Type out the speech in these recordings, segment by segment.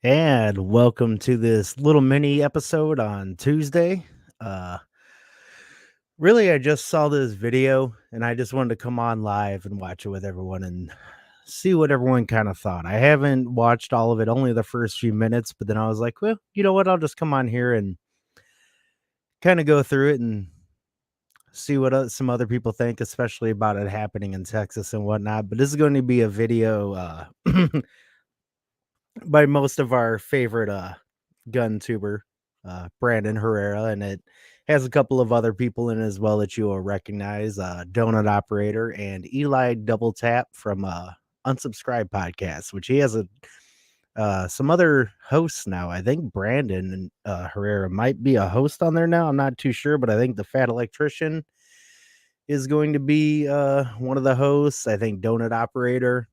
And welcome to this little mini episode on Tuesday. Uh really I just saw this video and I just wanted to come on live and watch it with everyone and see what everyone kind of thought. I haven't watched all of it, only the first few minutes, but then I was like, well, you know what? I'll just come on here and kind of go through it and see what some other people think, especially about it happening in Texas and whatnot. But this is going to be a video by most of our favorite gun tuber, Brandon Herrera, and it has a couple of other people in it as well that you will recognize, Donut Operator and Eli Double Tap from Unsubscribed Podcast, which he has some other hosts now. I think Brandon Herrera might be a host on there now. I'm not too sure, but I think the Fat Electrician is going to be one of the hosts. I think Donut Operator.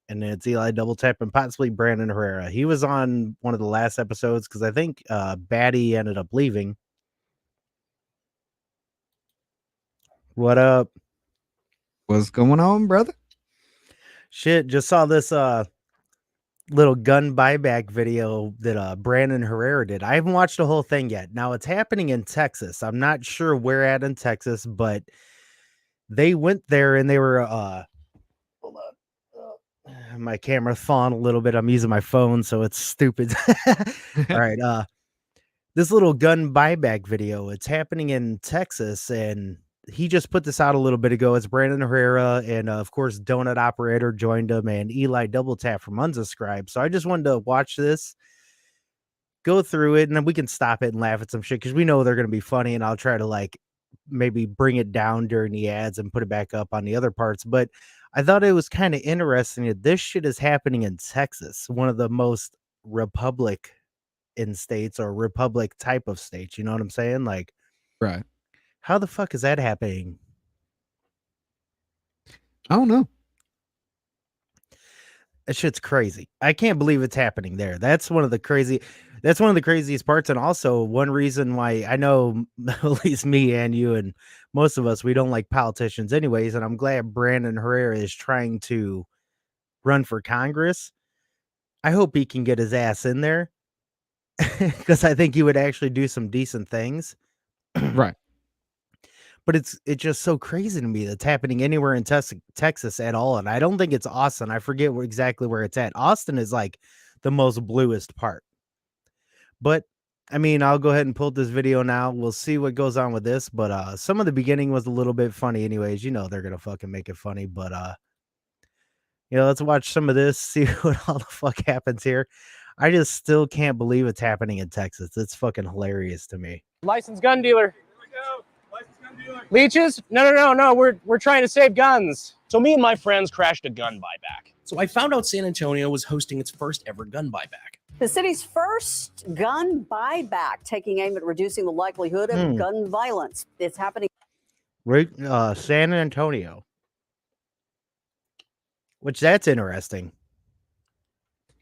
And then it's Eli Double Tap and possibly Brandon Herrera. He was on one of the last episodes because I think Batty ended up leaving. What up? What's going on, brother? Shit, just saw this little gun buyback video that Brandon Herrera did. I haven't watched the whole thing yet. Now it's happening in Texas. I'm not sure where at in Texas, but they went there and they were hold on. My camera's falling a little bit. I'm using my phone, so it's stupid. All right. This little gun buyback video. It's happening in Texas, and he just put this out a little bit ago. It's Brandon Herrera, and of course, Donut Operator joined him, and Eli Double Tap from Unsubscribe. So I just wanted to watch this, go through it, and then we can stop it and laugh at some shit because we know they're going to be funny, and I'll try to like maybe bring it down during the ads and put it back up on the other parts. But I thought it was kind of interesting that this shit is happening in Texas, one of the most republic in states or republic type of states. You know what I'm saying? Like, Right. how the fuck is that happening? I don't know. That shit's crazy. I can't believe it's happening there. That's one of the craziest parts. And also one reason why I know at least me and you and most of us, we don't like politicians anyways. And I'm glad Brandon Herrera is trying to run for Congress. I hope he can get his ass in there because I think he would actually do some decent things. Right. But it's just so crazy to me that's happening anywhere in Texas at all. And I don't think it's Austin. I forget exactly where it's at. Austin is like the most bluest part. But I mean, I'll go ahead and pull this video now. We'll see what goes on with this. But some of the beginning was a little bit funny anyways. You know they're gonna fucking make it funny. But let's watch some of this, see what all the fuck happens here. I just still can't believe it's happening in Texas. It's fucking hilarious to me. Licensed gun dealer. Leeches? No. We're trying to save guns. So me and my friends crashed a gun buyback. So I found out San Antonio was hosting its first ever gun buyback. The city's first gun buyback, taking aim at reducing the likelihood of gun violence. It's happening Right, San Antonio. Which that's interesting.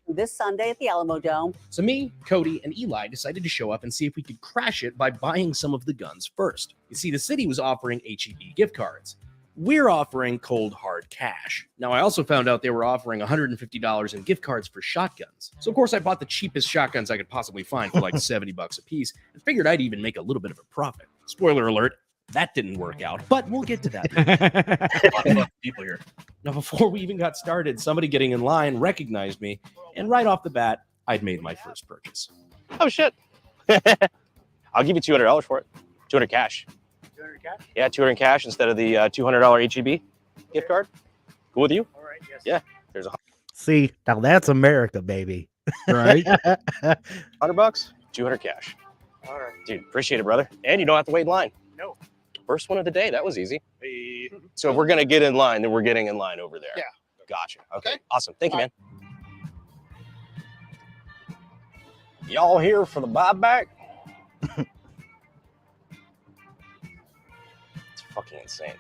this Sunday at the Alamo Dome. So me, Cody, and Eli decided to show up and see if we could crash it by buying some of the guns first. You see, the city was offering HEB gift cards. We're offering cold hard cash. Now, I also found out they were offering $150 in gift cards for shotguns. So, of course, I bought the cheapest shotguns I could possibly find for like $70 a piece and figured I'd even make a little bit of a profit. Spoiler alert, that didn't work out, but we'll get to that. A lot of people here. Now, before we even got started, somebody getting in line recognized me, and right off the bat, I'd made my first purchase. Oh, shit. I'll give you $200 for it. 200 cash. 200 cash? Yeah, 200 cash instead of the $200 HEB gift card. Cool with you? All right, yes. Yeah. There's See, now that's America, baby. Right. $100, 200 cash. All right. Dude, appreciate it, brother. And you don't have to wait in line. No. First one of the day. That was easy. Hey. So if we're going to get in line, then we're getting in line over there. Yeah. Gotcha. Okay. Okay. Awesome. Thank you, man. Y'all here for the buyback? It's fucking insane.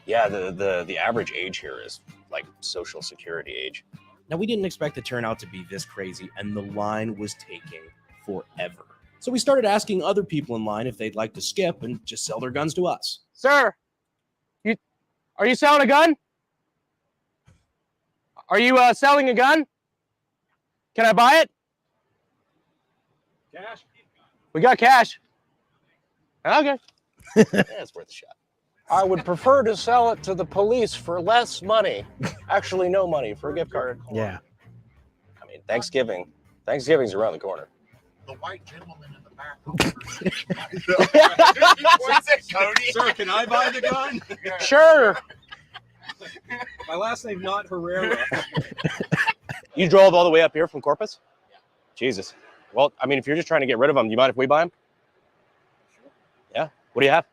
Yeah, the average age here is like Social Security age. Now, we didn't expect the turnout to be this crazy, and the line was taking forever. So we started asking other people in line if they'd like to skip and just sell their guns to us. Sir, are you selling a gun? Are you selling a gun? Can I buy it? Cash. We got cash. Okay. Yeah, it's worth a shot. I would prefer to sell it to the police for less money. Actually, no money for a gift card. Yeah. I mean, Thanksgiving's around the corner. The white gentleman in the back. Cody? Sir, can I buy the gun? Sure. My last name not Herrera. You drove all the way up here from Corpus? Yeah. Jesus. Well, I mean, if you're just trying to get rid of them, you mind if we buy them? Sure. Yeah. What do you have?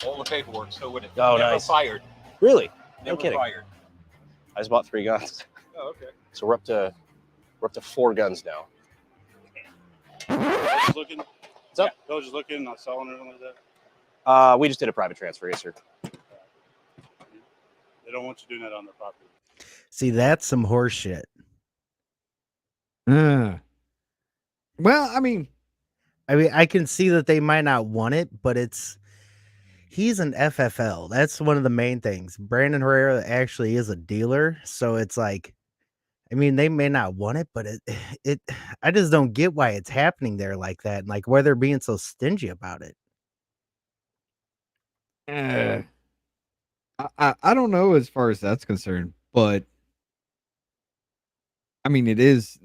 All the paperwork, so would it? Oh, never nice. Fired. Really? Never No kidding. Fired. I just bought 3 guns. Oh, okay. So we're up to 4 guns now. Just looking. What's up? I was just looking, not selling or something like that. We just did a private transfer, yes, sir. They don't want you doing that on their property. See, that's some horse shit. Well, I mean, I can see that they might not want it, but he's an FFL. That's one of the main things. Brandon Herrera actually is a dealer, so it's like, I mean, they may not want it, but I just don't get why it's happening there like that, and like why they're being so stingy about it. I don't know as far as that's concerned, but I mean, it is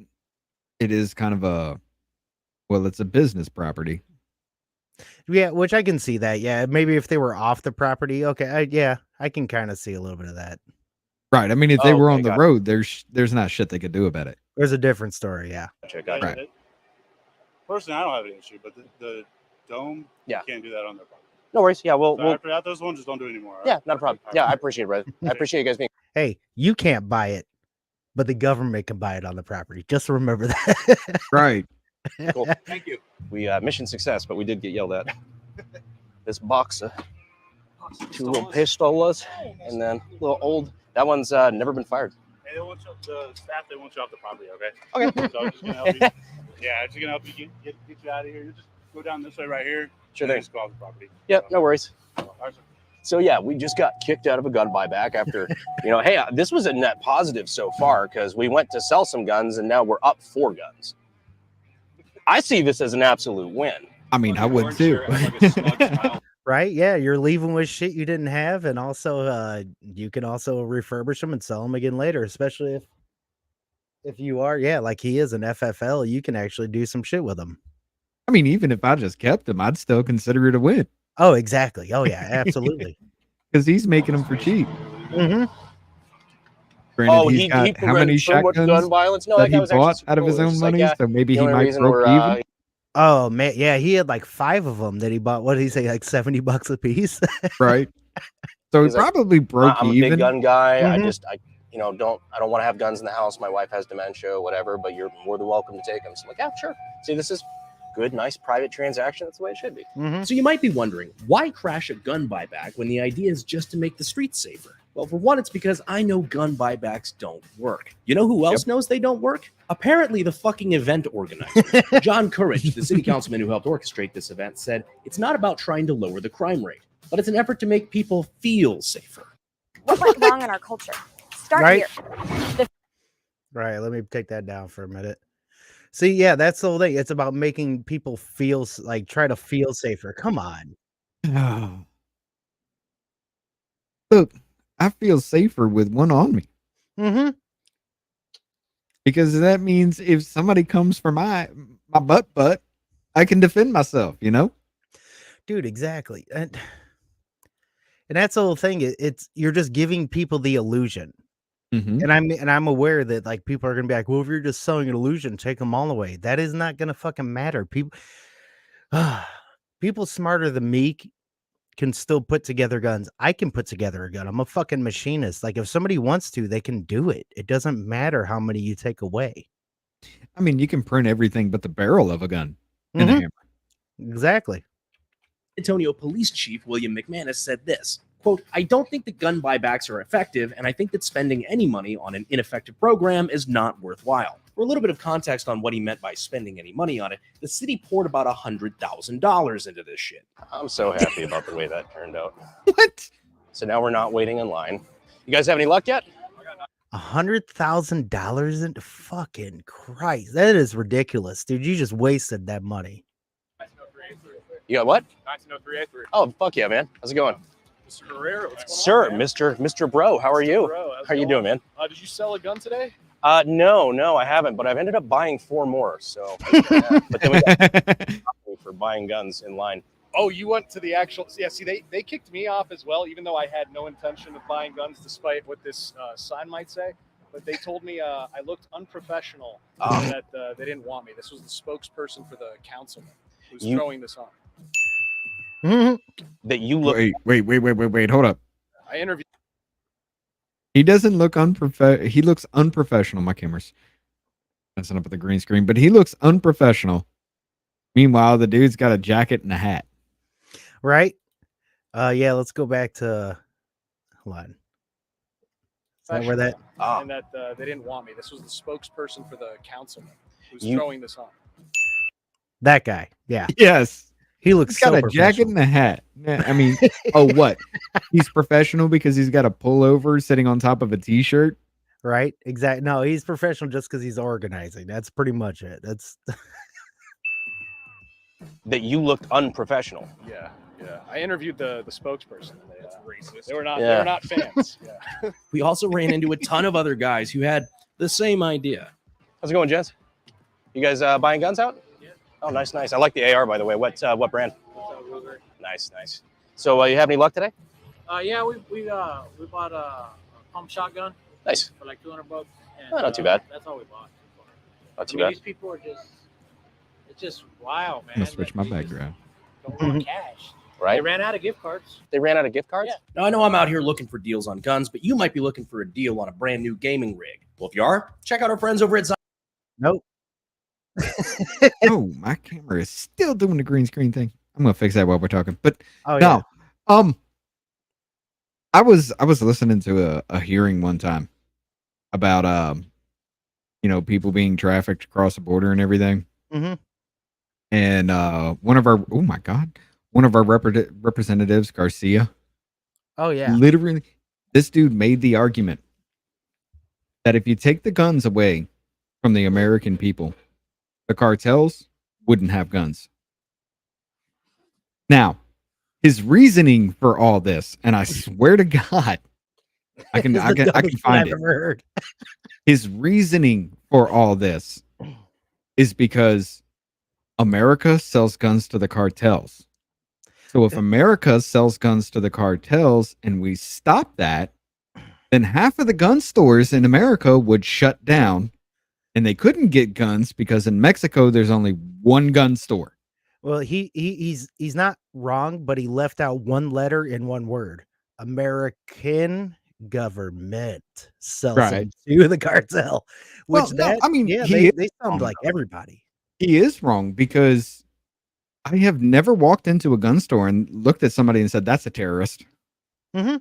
kind of it's a business property. Yeah, which I can see that. Yeah, maybe if they were off the property, okay, I can kind of see a little bit of that. Right. I mean, if they were okay, on the got it. road, there's not shit they could do about it. There's a different story, yeah. Gotcha. Right. Personally, I don't have an issue, but the dome, Yeah. you can't do that on their property. No worries. Yeah, So we'll after that, those ones just don't do it anymore. yeah, not a problem. Yeah, I appreciate it, brother. I appreciate you guys being. Hey, you can't buy it, but the government can buy it on the property. Just remember that. Right. Cool. Thank you. We mission success, but we did get yelled at. This box of 2 little pistolas, and then a little old. That one's never been fired. Hey, they want you, the staff, they want you off the property, okay? Okay. So I'm just gonna help you. Yeah, I'm just gonna help you get you out of here. You just go down this way right here. Sure and then thing. just go off the property. Yep, no worries. All right, sir. So yeah, we just got kicked out of a gun buyback after, hey, this was a net positive so far because we went to sell some guns and now we're up 4 guns. I see this as an absolute win. I mean, I would too. Right? Yeah, you're leaving with shit you didn't have, and also you can also refurbish them and sell them again later, especially if you are, like he is an FFL, you can actually do some shit with them. I mean, even if I just kept them, I'd still consider it a win Oh, exactly. Oh yeah, absolutely. because he's making them for cheap. Mm-hmm. Granted, Oh, he's he got how many so much gun shotguns violence. No, that that he guy was actually bought super out of cool. his It was own just like, money, yeah, so maybe the he only might reason broke we're, even. Oh man, yeah, he had like 5 of them that he bought. What did he say? Like $70 a piece. Right. So he He's like, probably broke I'm a even. big gun guy. I Mhm. don't want to have guns in the house. My wife has dementia, whatever, but you're more than welcome to take them. So I'm like, yeah, sure. See, this is good, nice private transaction. That's the way it should be. Mhm. So you might be wondering, why crash a gun buyback when the idea is just to make the streets safer? Well, for one, it's because I know gun buybacks don't work. You know who else knows they don't work? Apparently the fucking event organizer. John Courage, the city councilman who helped orchestrate this event, said it's not about trying to lower the crime rate, but it's an effort to make people feel safer. What went wrong in our culture? Start Right. here. Right. Let me take that down for a minute. See, yeah, that's the whole thing. It's about making people feel like try to feel safer. Come on. Look, I feel safer with one on me Mm-hmm. because that means if somebody comes for my butt, I can defend myself, Dude, exactly. And that's the whole thing. It's you're just giving people the illusion. Mm-hmm. And I'm aware that like people are gonna be like, well, if you're just selling an illusion, take them all away. That is not gonna fucking matter. People smarter than me can still put together guns. I can put together a gun. I'm a fucking machinist. Like if somebody wants to, they can do it. It doesn't matter how many you take away. I mean, you can print everything but the barrel of a gun and a Mhm. hammer. Exactly. Antonio Police Chief William McManus said this, quote, I don't think that gun buybacks are effective, and I think that spending any money on an ineffective program is not worthwhile. For a little bit of context on what he meant by spending any money on it, the city poured about $100,000 into this shit. I'm so happy about the way that turned out. What? So now we're not waiting in line. You guys have any luck yet? $100,000 into fucking Christ. That is ridiculous, dude. You just wasted that money. You got what? 1903. Oh, fuck yeah, man. How's it going? Mr. Herrera, what's going Sir, on, man? Mr. Bro, how are you? Bro, how's How it you going? doing, man? Did you sell a gun today? No, I haven't, but I've ended up buying 4 more. So, yeah. But then we got for buying guns in line. Oh, you went to the actual... Yeah, see, they kicked me off as well, even though I had no intention of buying guns, despite what this sign might say. But they told me I looked unprofessional, that they didn't want me. This was the spokesperson for the councilman who's throwing this on. That you look... Wait, hold up. I interviewed... He doesn't look unprofessional. He looks unprofessional. My camera's messing up with the green screen, but he looks unprofessional. Meanwhile, the dude's got a jacket and a hat. Right? Yeah, let's go back to... Hold on. Is that where that... And that they didn't want me. This was the spokesperson for the councilman who's throwing this on. That guy. Yeah. Yes. He looks He's got so a jacket and a hat. I mean, oh, what? He's professional because he's got a pullover sitting on top of a t-shirt. Right? Exactly. No, he's professional just because he's organizing. That's pretty much it. That's... That you looked unprofessional. Yeah. I interviewed the spokesperson. That's racist. They were not fans. Yeah. We also ran into a ton of other guys who had the same idea. How's it going, gents? You guys buying guns out? Yeah. Oh, nice. I like the AR, by the way. What brand? Nice. So you have any luck today? Yeah, we bought a pump shotgun. Nice. For like $200. And, not too bad. That's all we bought. Not too bad. These people are it's just wild, man. I'm gonna switch my background. Don't want cash. Right. They ran out of gift cards. Yeah. Now, I know I'm out here looking for deals on guns, but you might be looking for a deal on a brand new gaming rig. Well, if you are, check out our friends over at Nope. Oh, my camera is still doing the green screen thing. I'm gonna fix that while we're talking. But Oh, no, I was listening to a hearing one time about people being trafficked across the border and everything. Mm-hmm. And one of our representatives, Garcia. Oh, yeah. Literally, this dude made the argument that if you take the guns away from the American people, the cartels wouldn't have guns. Now, his reasoning for all this, and I swear to God, I can find it. His reasoning for all this is because America sells guns to the cartels. So if America sells guns to the cartels and we stop that, then half of the gun stores in America would shut down and they couldn't get guns because in Mexico there's only one gun store. Well, he's not wrong, but he left out one letter in one word. American government sells them to the cartel. Which they sound like everybody. He is wrong because I have never walked into a gun store and looked at somebody and said, that's a terrorist. Mm-hmm.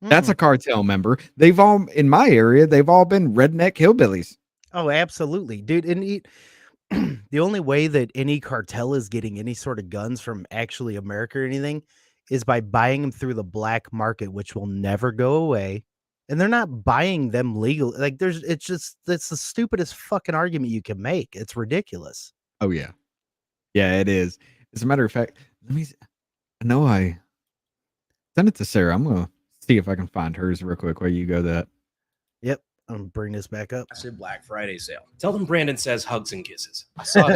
That's a cartel member. They've all, in my area, they've all been redneck hillbillies. Oh, absolutely, dude. And the only way that any cartel is getting any sort of guns from actually America or anything is by buying them through the black market, which will never go away. And they're not buying them legally. Like it's the stupidest fucking argument you can make. It's ridiculous. Oh yeah. Yeah, it is. As a matter of fact, I send it to Sarah. I'm going to see if I can find hers real quick while you go that. Yep. I'm going to bring this back up. Massive Black Friday sale. Tell them Brandon says hugs and kisses. I saw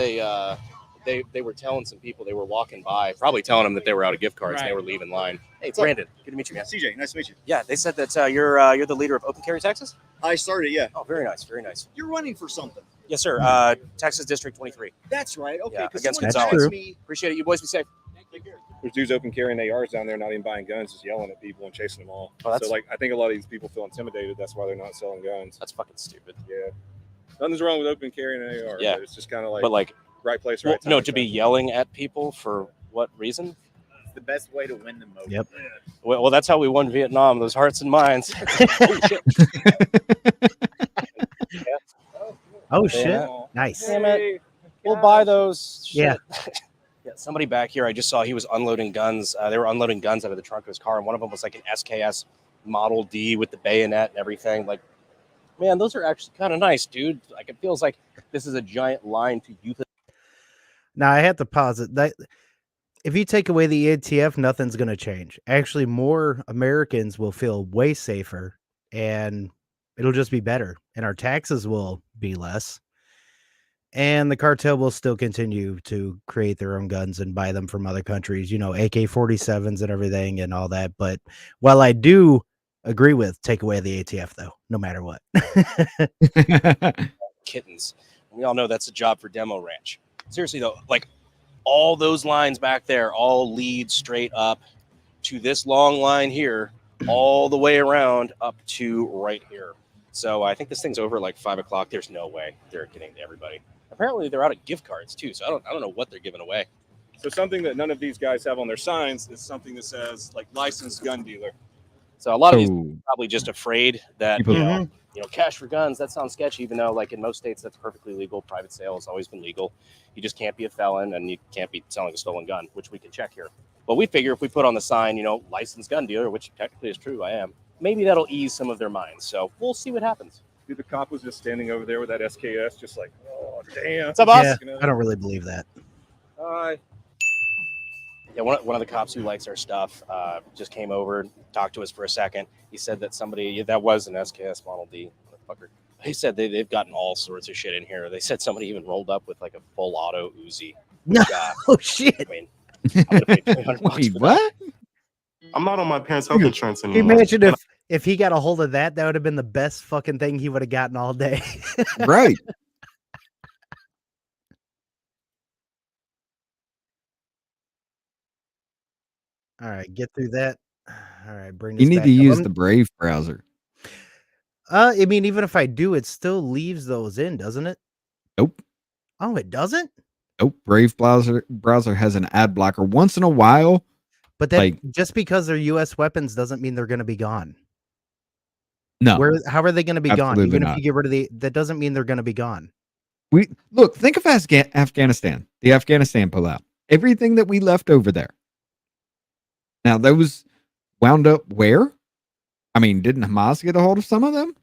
they were telling some people they were walking by, probably telling them that they were out of gift cards and they were leaving line. Hey, it's Brandon. Good to meet you, man. CJ, nice to meet you. Yeah, they said that you're the leader of Open Carry Texas? I started, yeah. Oh, very nice, very nice. You're running for something. Yes, sir. Texas District 23. That's right. Okay. Yeah, against That's Gonzalez. true. Appreciate it. You boys be safe. Take care. There's dudes open carrying ARs down there, not even buying guns, just yelling at people and chasing them all. Oh, so, I think a lot of these people feel intimidated. That's why they're not selling guns. That's fucking stupid. Yeah. Nothing's wrong with open carrying an AR. Yeah. But it's just kind of right place, well, right time. no, to be yelling at people for what reason? It's the best way to win them over. Yep. Well, that's how we won Vietnam. Those hearts and minds. Holy shit. Oh shit! Yeah. Nice. Damn it. We'll buy those. Shit. Yeah. Yeah. Somebody back here, I just saw he was unloading guns. They were unloading guns out of the trunk of his car, and one of them was like an SKS Model D with the bayonet and everything. Like, Man, those are actually kind of nice, dude. Like it feels like this is a giant line to youth. Now I have to pause it. That if you take away the ATF, nothing's going to change. Actually, more Americans will feel way safer, and it'll just be better, and our taxes will be less. And the cartel will still continue to create their own guns and buy them from other countries, AK-47s and everything and all that. But while I do agree with take away the ATF, though, no matter what. Kittens. We all know that's a job for Demo Ranch. Seriously, though, like all those lines back there all lead straight up to this long line here, all the way around up to right here. So I think this thing's over at like 5 o'clock. There's no way they're getting to everybody. Apparently they're out of gift cards too, so I don't know what they're giving away. So something that none of these guys have on their signs is something that says like licensed gun dealer. So a lot of these are probably just afraid that People- you know, cash for guns, that sounds sketchy, even though like in most states that's perfectly legal. Private sale has always been legal. You just can't be a felon and you can't be selling a stolen gun, which we can check here. But we figure if we put on the sign, licensed gun dealer, which technically is true, I am, maybe that'll ease some of their minds. So we'll see what happens. Dude, the cop was just standing over there with that SKS, just like, oh damn. What's up, boss? Yeah, I don't really believe that. Hi. Yeah, one of the cops who likes our stuff just came over and talked to us for a second. He said that that was an SKS Model D, motherfucker. He said they've gotten all sorts of shit in here. They said somebody even rolled up with like a full auto Uzi. No, oh shit. I mean, I would've paid $300 Wait, for what? I'm not on my parents' health insurance anymore. Imagine if he got a hold of that, that would have been the best fucking thing he would have gotten all day. Right. All right, get through that. All right, bring this You need back to up. use the Brave browser. I mean, even if I do, it still leaves those in, doesn't it? Nope. Oh, it doesn't? Nope. Brave browser has an ad blocker once in a while. But that just because they're U.S. weapons doesn't mean they're going to be gone. No. How are they going to be gone? Absolutely Even if not. you get rid of that doesn't mean they're going to be gone. Think of Afghanistan, the Afghanistan pullout. Everything that we left over there. Now, those wound up where? I mean, didn't Hamas get a hold of some of them?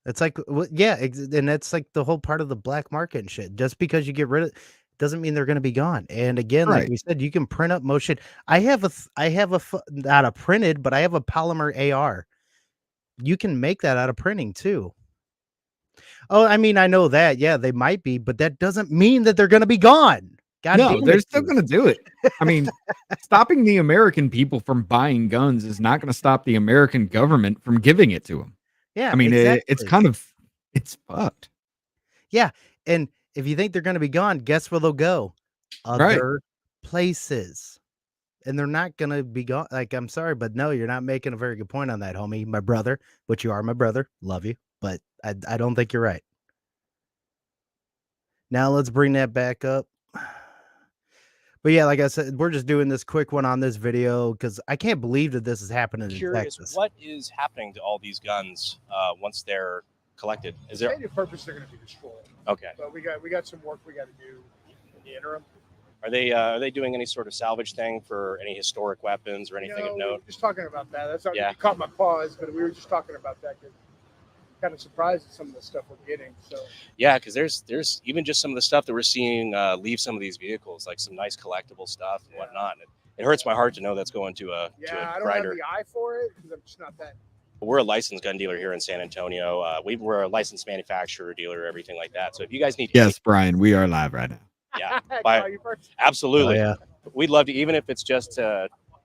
It's like, yeah, and that's like the whole part of the black market and shit. Just because you get rid of doesn't mean they're going to be gone. And again, like we said, you can print up motion. I have not a printed, but I have a polymer AR. You can make that out of printing too. Oh, I mean, I know that. Yeah, they might be, but that doesn't mean that they're going to be gone. God No, damn they're it, still dude. going to do it. I mean, stopping the American people from buying guns is not going to stop the American government from giving it to them. Yeah, I mean, exactly. it's fucked. Yeah, and if you think they're going to be gone, guess where they'll go? Other places. And they're not going to be gone. Like, I'm sorry, but no, you're not making a very good point on that, homie. My brother, which you are my brother. Love you. But I don't think you're right. Now let's bring that back up. But yeah, like I said, we're just doing this quick one on this video because I can't believe that this is happening in Curious, Texas. what is happening to all these guns once they're collected? Is there? Stated purpose, they're going to be destroyed. Okay. But we got some work we got to do in the interim. Are they doing any sort of salvage thing for any historic weapons or anything of We note? were just talking about that. That's not Yeah. you caught my pause, but we were just talking about that. Kind of surprised at some of the stuff we're getting. So Yeah, because there's even just some of the stuff that we're seeing leave some of these vehicles, like some nice collectible stuff and whatnot. And it hurts my heart to know that's going to a I to don't a have grinder. the eye for it because I'm just not that. We're a licensed gun dealer here in San Antonio. We're a licensed manufacturer, dealer, everything like that. So if you guys need, Yes, Brian, we are live right now. yeah, Call you first. absolutely. Oh, yeah. We'd love to, even if it's just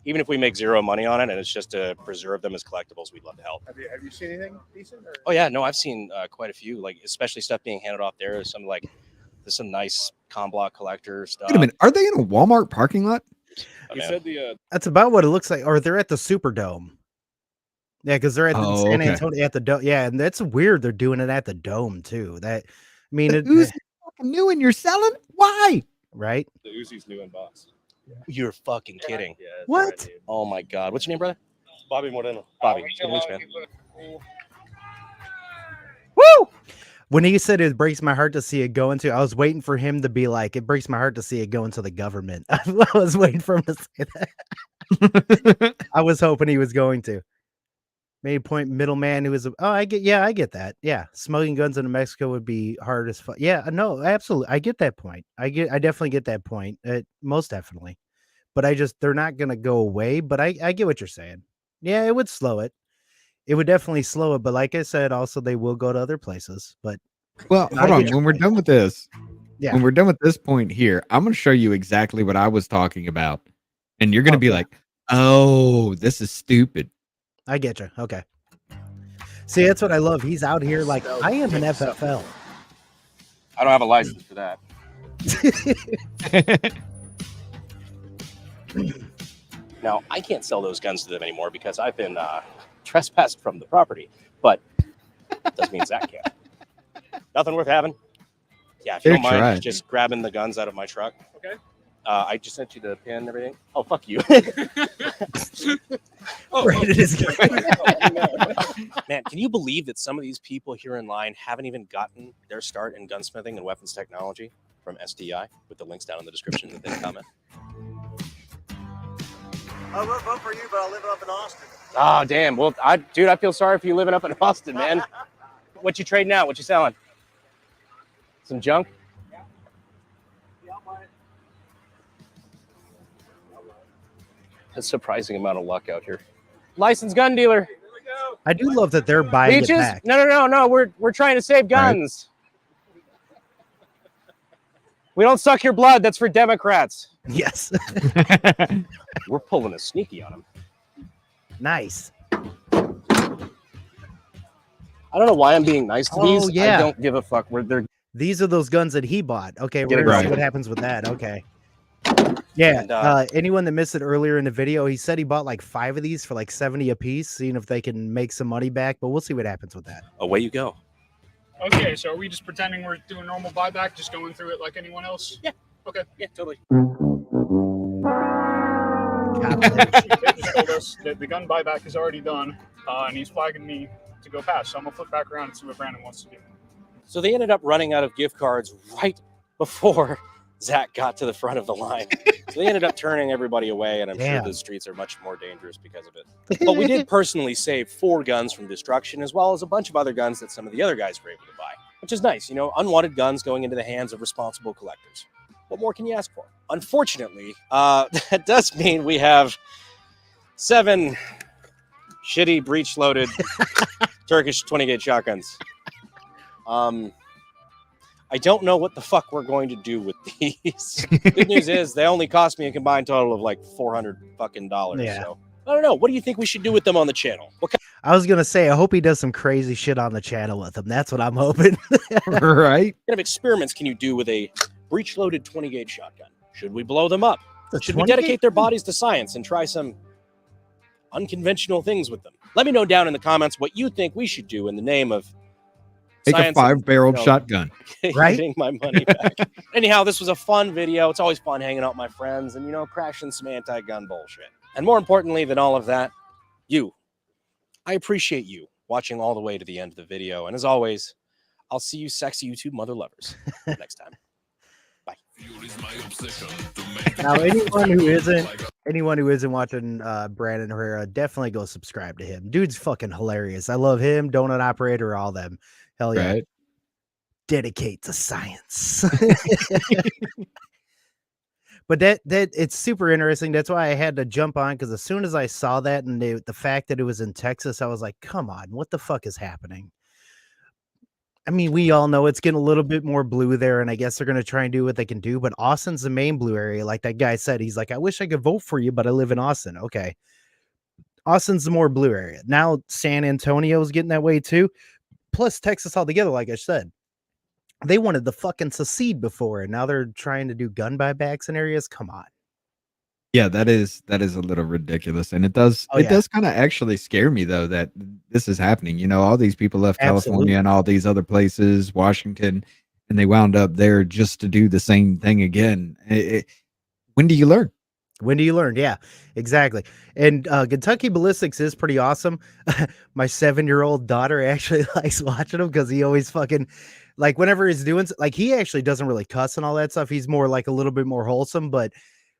even if we make zero money on it and it's just to preserve them as collectibles, we'd love to help. Have you seen anything decent? Or? Oh yeah, no, I've seen quite a few, like especially stuff being handed off there. There's some nice com block collector stuff. Wait a minute. Are they in a Walmart parking lot? Oh, He man. said the That's about what it looks like. Or they're at the Superdome. Yeah, because they're at the San okay. Antonio at the Dome. Yeah, and that's weird. They're doing it at the Dome too. I mean, The Uzi's fucking new and you're selling? Why? right? the Uzi's new in box. You're fucking kidding. Yeah, that's What? right, dude. Oh my god, what's your name, brother? Bobby Moreno. Bobby. Good to meet you, man. Woo! When he said it breaks my heart to see it go into, I was waiting for him to be like, it breaks my heart to see it go into the government. I was waiting for him to say that. I was hoping he was going to. Main point middleman who is I get that. Yeah. Smuggling guns into Mexico would be hard as fuck. Yeah, no, absolutely. I get that point. I definitely get that point. Most definitely. But they're not gonna go away. But I get what you're saying. Yeah, it would slow it. It would definitely slow it. But like I said, also they will go to other places. But Well, hold on. When we're done with this, yeah. when we're done with this point here, I'm gonna show you exactly what I was talking about. And you're gonna be like, oh, this is stupid. I get you. Okay. See, that's what I love. He's out here like I am an FFL. I don't have a license for that. Now, I can't sell those guns to them anymore because I've been trespassed from the property. But doesn't mean Zach can't. Nothing worth having. Yeah, if you don't mind just grabbing the guns out of my truck. Okay. I just sent you the pin and everything. Oh, fuck you. Man, can you believe that some of these people here in line haven't even gotten their start in gunsmithing and weapons technology from SDI with the links down in the description that they can comment? I will vote for you, but I live up in Austin. Oh, damn. Well, dude, I feel sorry for you living up in Austin, man. What you trading out? What you selling? Some junk? A surprising amount of luck out here. Licensed gun dealer. I do love that they're buying it back. No. We're trying to save guns. We don't suck your blood. That's for Democrats. Yes. We're pulling a sneaky on them. Nice. I don't know why I'm being nice to these. Yeah. I don't give a fuck. These are those guns that he bought. Okay, Get we're it gonna right. see what happens with that. Okay. Yeah. And, anyone that missed it earlier in the video, he said he bought like 5 of these for like 70 a piece, seeing if they can make some money back. But we'll see what happens with that. Away you go. Okay, so are we just pretending we're doing normal buyback, just going through it like anyone else? Yeah. Okay. Yeah, totally. They just told us that the gun buyback is already done, and he's flagging me to go past. So I'm gonna flip back around and see what Brandon wants to do. So they ended up running out of gift cards right before Zach got to the front of the line. So they ended up turning everybody away, and I'm sure the streets are much more dangerous because of it. But we did personally save 4 guns from destruction, as well as a bunch of other guns that some of the other guys were able to buy, which is nice. You know, unwanted guns going into the hands of responsible collectors. What more can you ask for? Unfortunately, that does mean we have 7 shitty breech-loaded Turkish 20-gauge shotguns. I don't know what the fuck we're going to do with these. Good news is they only cost me a combined total of like $400 fucking dollars. Yeah. So I don't know. What do you think we should do with them on the channel? I was gonna say, I hope he does some crazy shit on the channel with them. That's what I'm hoping. Right? What kind of experiments can you do with a breech-loaded 20-gauge shotgun? Should we blow them up? Should we dedicate their bodies to science and try some unconventional things with them? Let me know down in the comments what you think we should do in the name of Take a 5-barreled shotgun. Right? Getting my money back. Anyhow, this was a fun video. It's always fun hanging out with my friends and, you know, crashing some anti-gun bullshit. And more importantly than all of that, you. I appreciate you watching all the way to the end of the video. And as always, I'll see you sexy YouTube mother lovers next time. Bye. Now, anyone who isn't watching Brandon Herrera, definitely go subscribe to him. Dude's fucking hilarious. I love him, Donut Operator, all them. Hell yeah. Right. Dedicate to science. But that it's super interesting. That's why I had to jump on, because as soon as I saw that and the fact that it was in Texas, I was like, come on, what the fuck is happening? I mean, we all know it's getting a little bit more blue there, and I guess they're going to try and do what they can do, but Austin's the main blue area. Like that guy said, he's like, I wish I could vote for you, but I live in Austin. Okay. Austin's the more blue area. Now San Antonio's getting that way too. Plus Texas altogether, like I said. They wanted to fucking secede before, and now they're trying to do gun buybacks in areas. Come on. Yeah, that is a little ridiculous, and it does kind of actually scare me though that this is happening. You know, all these people left California and all these other places, Washington, and they wound up there just to do the same thing again. When do you learn? When do you learn? Yeah, exactly. And Kentucky Ballistics is pretty awesome. My 7-year-old daughter actually likes watching them because he always fucking, like, whenever he's doing, like, he actually doesn't really cuss and all that stuff. He's more like a little bit more wholesome, but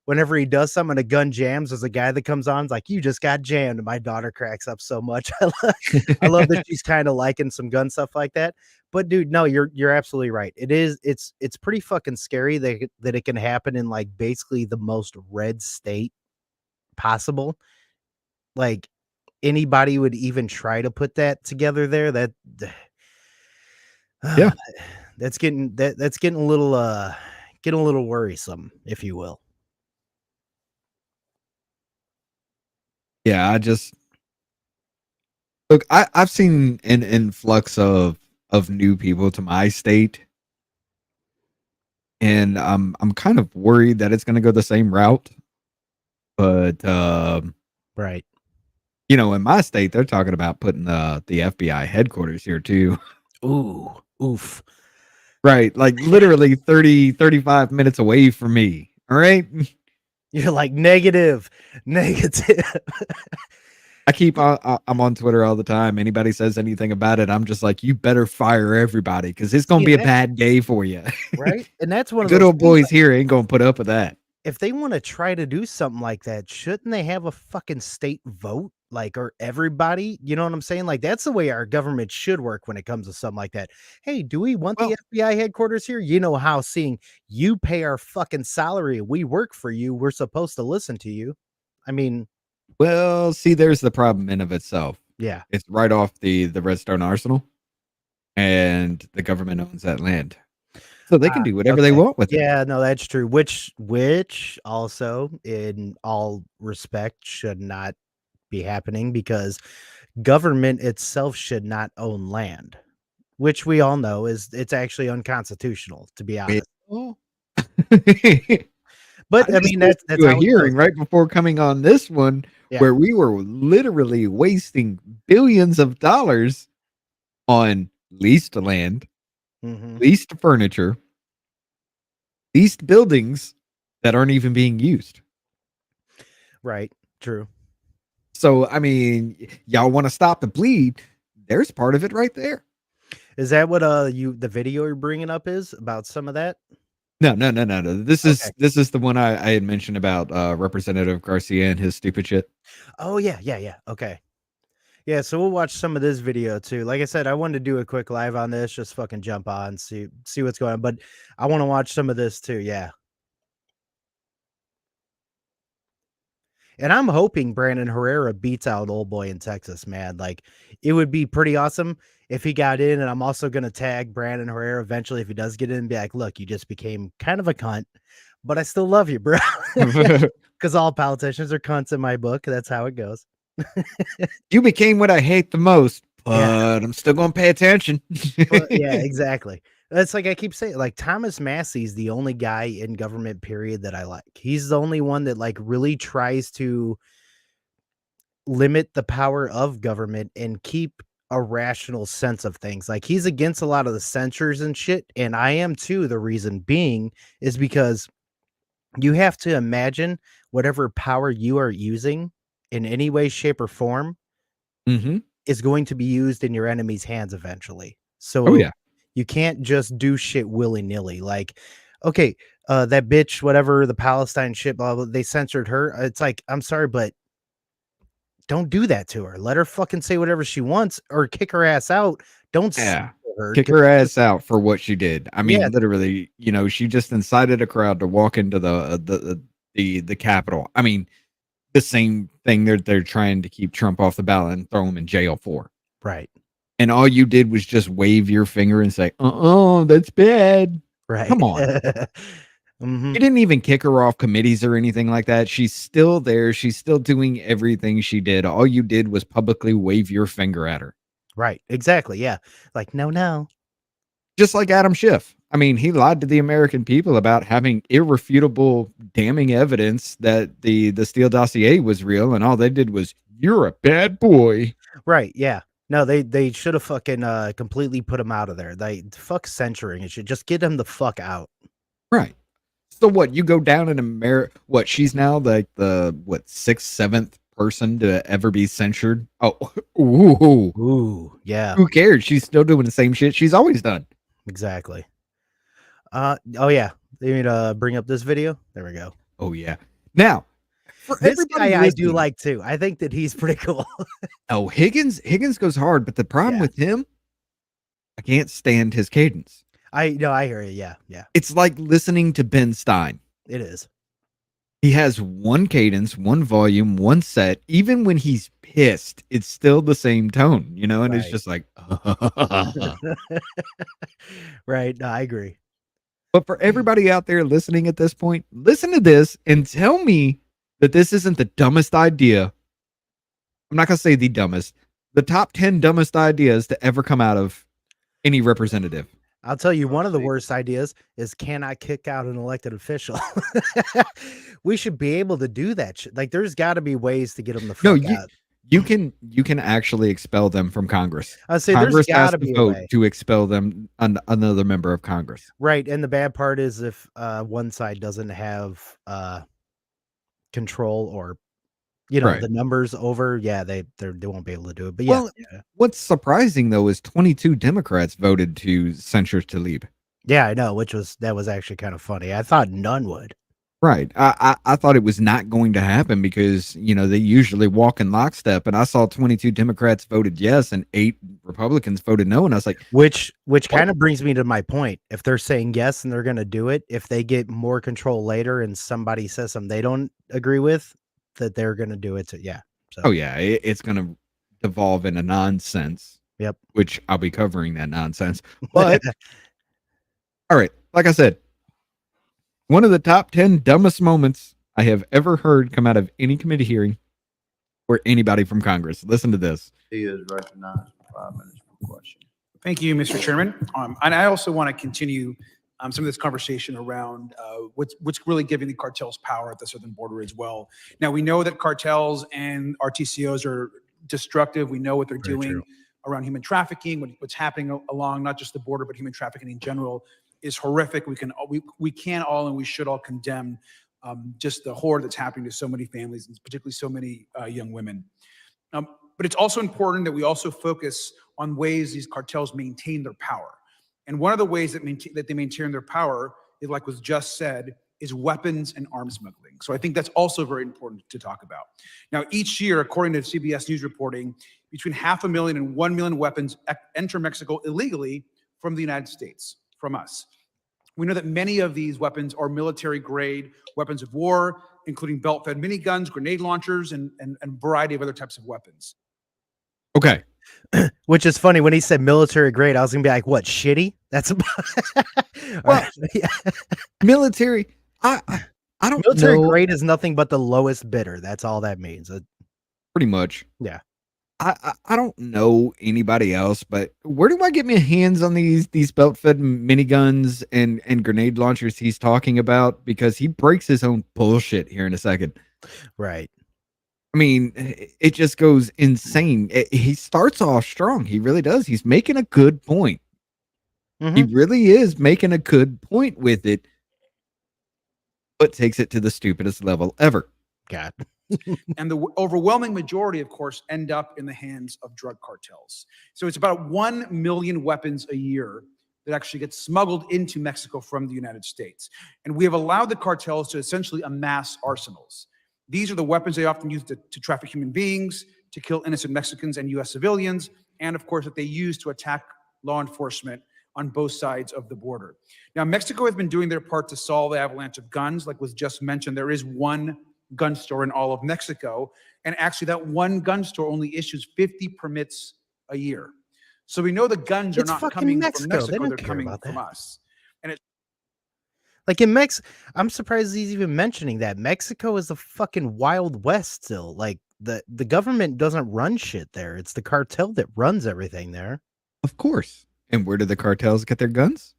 whenever he does something and a gun jams, there's a guy that comes on, is like, "You just got jammed." And my daughter cracks up so much. I love that she's kind of liking some gun stuff like that. But dude, no, you're absolutely right. It's pretty fucking scary that it can happen in like basically the most red state possible. Like anybody would even try to put that together there. Yeah. That's getting a little worrisome, if you will. Yeah, I just look, I've seen an influx of new people to my state, and I'm kind of worried that it's gonna go the same route. But Right. you know, in my state, they're talking about putting the FBI headquarters here too. Ooh, oof. Right, like literally 35 minutes away from me. All right. You're like negative. I'm on Twitter all the time. Anybody says anything about it, I'm just like, you better fire everybody because it's gonna See, be a that bad day for you. right? And that's one The of good those old things, boys like, here ain't gonna put up with that. if they wanna try to do something like that, shouldn't they have a fucking state vote? Like, or everybody, you know what I'm saying? Like, that's the way our government should work when it comes to something like that. "Hey, do we want the Well, FBI headquarters here?" You know how seeing you pay our fucking salary, we work for you, we're supposed to listen to you. I mean, well, see, there's the problem in of itself. yeah. It's right off the Redstone Arsenal, and the government owns that land, so they can do whatever they Okay. want with it. Yeah, no, that's true. Which also, in all respect, should not be happening because government itself should not own land, which we all know it's actually unconstitutional, to be honest. Well, I But I just mean, listened that's to a how it goes. hearing right before coming on this one Yeah. where we were literally wasting billions of dollars on leased land, Mhm. leased furniture, leased buildings that aren't even being used. Right. True. So, I mean, y'all want to stop the bleed? There's part of it right there. Is that what the video you're bringing up is about some of that? No. This Okay. is the one I had mentioned about Representative Garcia and his stupid shit. Oh yeah, okay. Yeah, so we'll watch some of this video too. Like I said, I wanted to do a quick live on this, just fucking jump on, see what's going on. But I want to watch some of this too. Yeah. And I'm hoping Brandon Herrera beats out old boy in Texas, man. Like it would be pretty awesome if he got in. And I'm also gonna tag Brandon Herrera eventually if he does get in and be like, look, you just became kind of a cunt, but I still love you, bro. Because all politicians are cunts in my book. That's how it goes. You became what I hate the most, Yeah. but I'm still gonna pay attention. But yeah, exactly. That's like I keep saying, like Thomas Massey's the only guy in government period that I like. He's the only one that like really tries to limit the power of government and keep a rational sense of things. Like he's against a lot of the censures and shit, and I am too. The reason being is because you have to imagine whatever power you are using in any way, shape, or form Mm-hmm. is going to be used in your enemy's hands eventually. So Oh yeah. you can't just do shit willy-nilly. Like, okay, that bitch, whatever, the Palestine shit, blah, blah, they censored her. It's like, I'm sorry, but don't do that to her. Let her fucking say whatever she wants or kick her ass out. Don't Yeah. censor her. Kick her ass out for what she did. I Yeah. mean, literally, you know, she just incited a crowd to walk into the Capitol. I mean, the same thing they're trying to keep Trump off the ballot and throw him in jail for. Right. And all you did was just wave your finger and say, that's bad. Right. Come on. Mhm. You didn't even kick her off committees or anything like that. She's still there. She's still doing everything she did. All you did was publicly wave your finger at her. Right. Exactly. Yeah. Like, no. Just like Adam Schiff. I mean, he lied to the American people about having irrefutable, damning evidence that the Steele dossier was real, and all they did was, "You're a bad boy." Right. Yeah. No, they should have fucking completely put him out of there. They fuck censoring and shit. Just get him the fuck out. Right. So what? You go down in America. What? She's now like the sixth, seventh person to ever be censured. Oh, ooh, yeah. Who cares? She's still doing the same shit she's always done. Exactly. Oh yeah. They need to bring up this video. There we go. Oh yeah. Now, for This everybody guy I do listening, like too. I think that he's pretty cool. oh, Higgins goes hard, but the problem Yeah. with him, I can't stand his cadence. I hear you. Yeah, yeah, It's like listening to Ben Stein. it is. He has one cadence, one volume, one set. Even when he's pissed, it's still the same tone, you know, and it's Right. just like, Right. No, I agree. but for everybody out there listening at this point, listen to this and tell me that this isn't the dumbest idea. I'm not going to say the dumbest, the top 10 dumbest ideas to ever come out of any representative. I'll tell you, one of the worst ideas is can I kick out an elected official? We should be able to do that shit. Like, there's got to be ways to get them the fuck out. You can actually expel them from Congress. I say Congress there's has got to to be a vote way. to expel them, another member of Congress. Right. And the bad part is if one side doesn't have control or, Right. the numbers over, yeah, they won't be able to do it. But Well, yeah. what's surprising though is 22 Democrats voted to censure Tlaib. Yeah, I know, that was actually kind of funny. I thought none would. Right. I thought it was not going to happen because, they usually walk in lockstep, and I saw 22 Democrats voted yes and 8 Republicans voted no, and I was like, Which kind of brings me to my point. If they're saying yes and they're going to do it, if they get more control later and somebody says something they don't agree with, that they're going to do it. Yeah. So. oh yeah, it's going to devolve into nonsense. Yep. Which I'll be covering that nonsense. But all right, like I said, one of the top 10 dumbest moments I have ever heard come out of any committee hearing or anybody from Congress. Listen to this. He is recognized for 5 minutes per question. Thank you, Mr. Chairman. And I also want to continue some of this conversation around what's really giving the cartels power at the southern border as well. Now, we know that cartels and RTCOs are destructive. We know what they're doing around human trafficking, what's happening along not just the border, but human trafficking in general is horrific. We can all and we should all condemn just the horror that's happening to so many families, and particularly so many young women. But it's also important that we also focus on ways these cartels maintain their power. And one of the ways that they maintain their power, is, like was just said, is weapons and arms smuggling. So I think that's also very important to talk about. Now, each year, according to CBS News reporting, between 500,000 and 1 million weapons enter Mexico illegally from the United States, from us. We know that many of these weapons are military-grade weapons of war, including belt-fed miniguns, grenade launchers, and a variety of other types of weapons. Okay. Which is funny when he said military grade, I was gonna be like, what, shitty? That's well, military. I don't military know. grade is nothing but the lowest bidder. That's all that means. Pretty much. Yeah. I don't know anybody else, but where do I get my hands on these belt-fed miniguns and grenade launchers he's talking about? Because he breaks his own bullshit here in a second. Right. I mean, it just goes insane. He starts off strong. He really does. He's making a good point. Mm-hmm. He really is making a good point with it, but takes it to the stupidest level ever. God. And the overwhelming majority, of course, end up in the hands of drug cartels. So it's about 1 million weapons a year that actually get smuggled into Mexico from the United States. And we have allowed the cartels to essentially amass arsenals. These are the weapons they often use to traffic human beings, to kill innocent Mexicans and U.S. civilians, and of course that they use to attack law enforcement on both sides of the border. Now, Mexico has been doing their part to solve the avalanche of guns. Like was just mentioned, there is one gun store in all of Mexico, and actually that one gun store only issues 50 permits a year. So we know the guns are not coming from Mexico, they're coming from us. And it's like in I'm surprised he's even mentioning that. Mexico is the fucking Wild West still. Like the government doesn't run shit there. It's the cartel that runs everything there. Of course. And where do the cartels get their guns?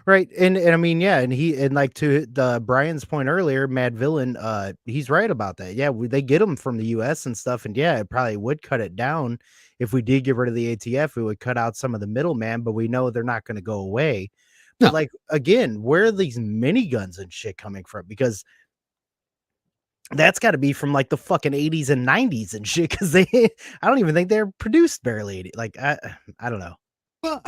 Right. And I mean, yeah, and like to the Brian's point earlier, Mad Villain, he's right about that. Yeah, they get them from the US and stuff, and yeah, it probably would cut it down. If we did get rid of the ATF, it would cut out some of the middleman, but we know they're not going to go away. But like again, where are these miniguns and shit coming from? Because that's got to be from like the fucking 80s and 90s and shit. Because I don't even think they're produced barely. Like I don't know. Well,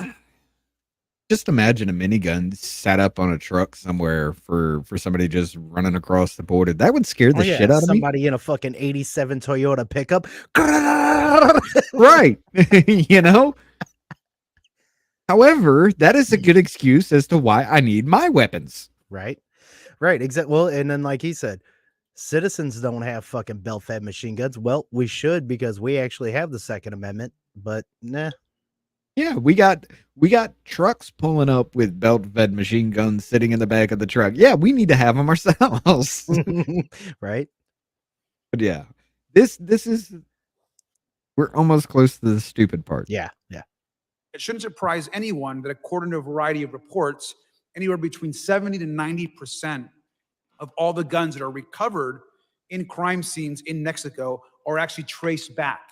Just imagine a minigun sat up on a truck somewhere for somebody just running across the border. That would scare the shit out of me. Somebody in a fucking 87 Toyota pickup. Right. You know? However, that is a good excuse as to why I need my weapons. Right. Right. Exactly. Well, and then like he said, citizens don't have fucking belt-fed machine guns. Well, we should because we actually have the Second Amendment, but nah. Yeah, we got trucks pulling up with belt-fed machine guns sitting in the back of the truck. Yeah, we need to have them ourselves. Right. But yeah, this is we're almost close to the stupid part. Yeah. Yeah. It shouldn't surprise anyone that according to a variety of reports, anywhere between 70 to 90% of all the guns that are recovered in crime scenes in Mexico are actually traced back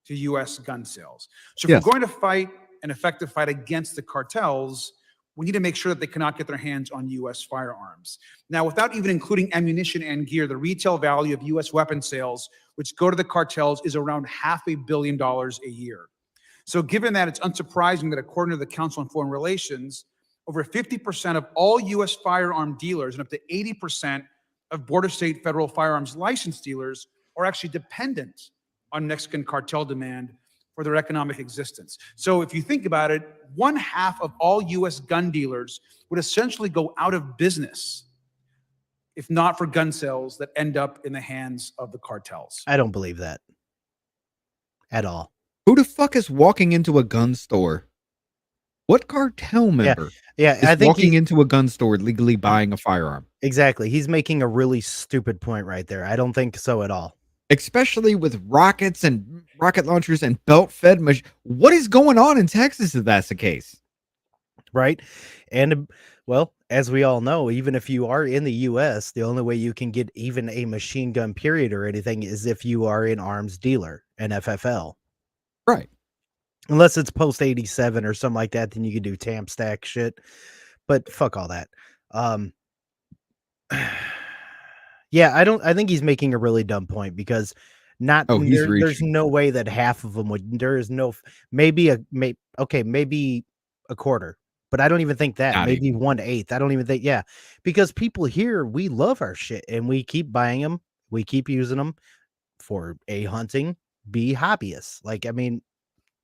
to U.S. gun sales. So if Yes. we're going to fight an effective fight against the cartels, we need to make sure that they cannot get their hands on U.S. firearms. Now, without even including ammunition and gear, the retail value of U.S. weapon sales, which go to the cartels, is around $500 million a year. So given that, it's unsurprising that according to the Council on Foreign Relations, over 50% of all U.S. firearm dealers and up to 80% of border state federal firearms license dealers are actually dependent on Mexican cartel demand for their economic existence. So if you think about it, 1/2 of all U.S. gun dealers would essentially go out of business if not for gun sales that end up in the hands of the cartels. I don't believe that at all. Who the fuck is walking into a gun store? What cartel member Yeah, is I think walking into a gun store legally buying a firearm? Exactly. He's making a really stupid point right there. I don't think so at all. Especially with rockets and rocket launchers and belt-fed what is going on in Texas if that's the case? Right. And well, as we all know, even if you are in the US, the only way you can get even a machine gun period or anything is if you are an arms dealer, an FFL. Right. Unless it's post 87 or something like that, then you can do tamp stack shit. But fuck all that. Yeah, I think he's making a really dumb point because there's no way that half of them would. There is no maybe a quarter, but I don't even think that. Not Maybe 1/8. I don't even think. Yeah, because people here, we love our shit and we keep buying them, we keep using them for A, hunting, B, hobbyists. Like, I mean,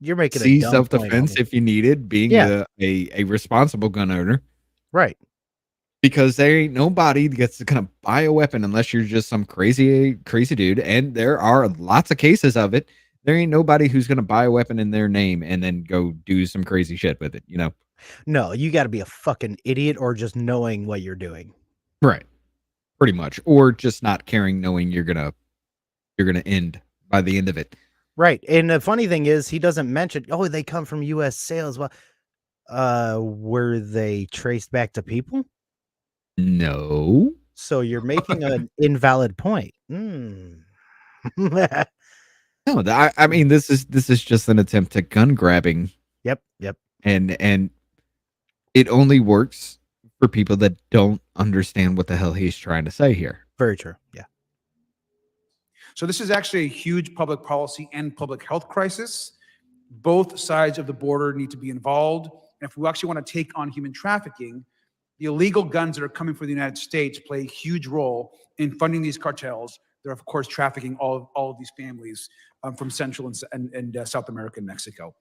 you're making a C, dumb self-defense point, if you need it, being a responsible gun owner. right? Because there ain't nobody that's gonna buy a weapon unless you're just some crazy dude. And there are lots of cases of it. There ain't nobody who's gonna buy a weapon in their name and then go do some crazy shit with it, you know? No, you got to be a fucking idiot or just knowing what you're doing. Right. Pretty much. Or just not caring, knowing you're gonna end by the end of it. Right. And the funny thing is he doesn't mention, oh, they come from US sales. Well, were they traced back to people? No. So you're making an invalid point. No, I mean this is just an attempt at gun grabbing. Yep. And it only works for people that don't understand what the hell he's trying to say here. Very true. Yeah. So this is actually a huge public policy and public health crisis. Both sides of the border need to be involved. And if we actually want to take on human trafficking, the illegal guns that are coming from the United States play a huge role in funding these cartels. They're, of course, trafficking all of these families from Central and South America and Mexico.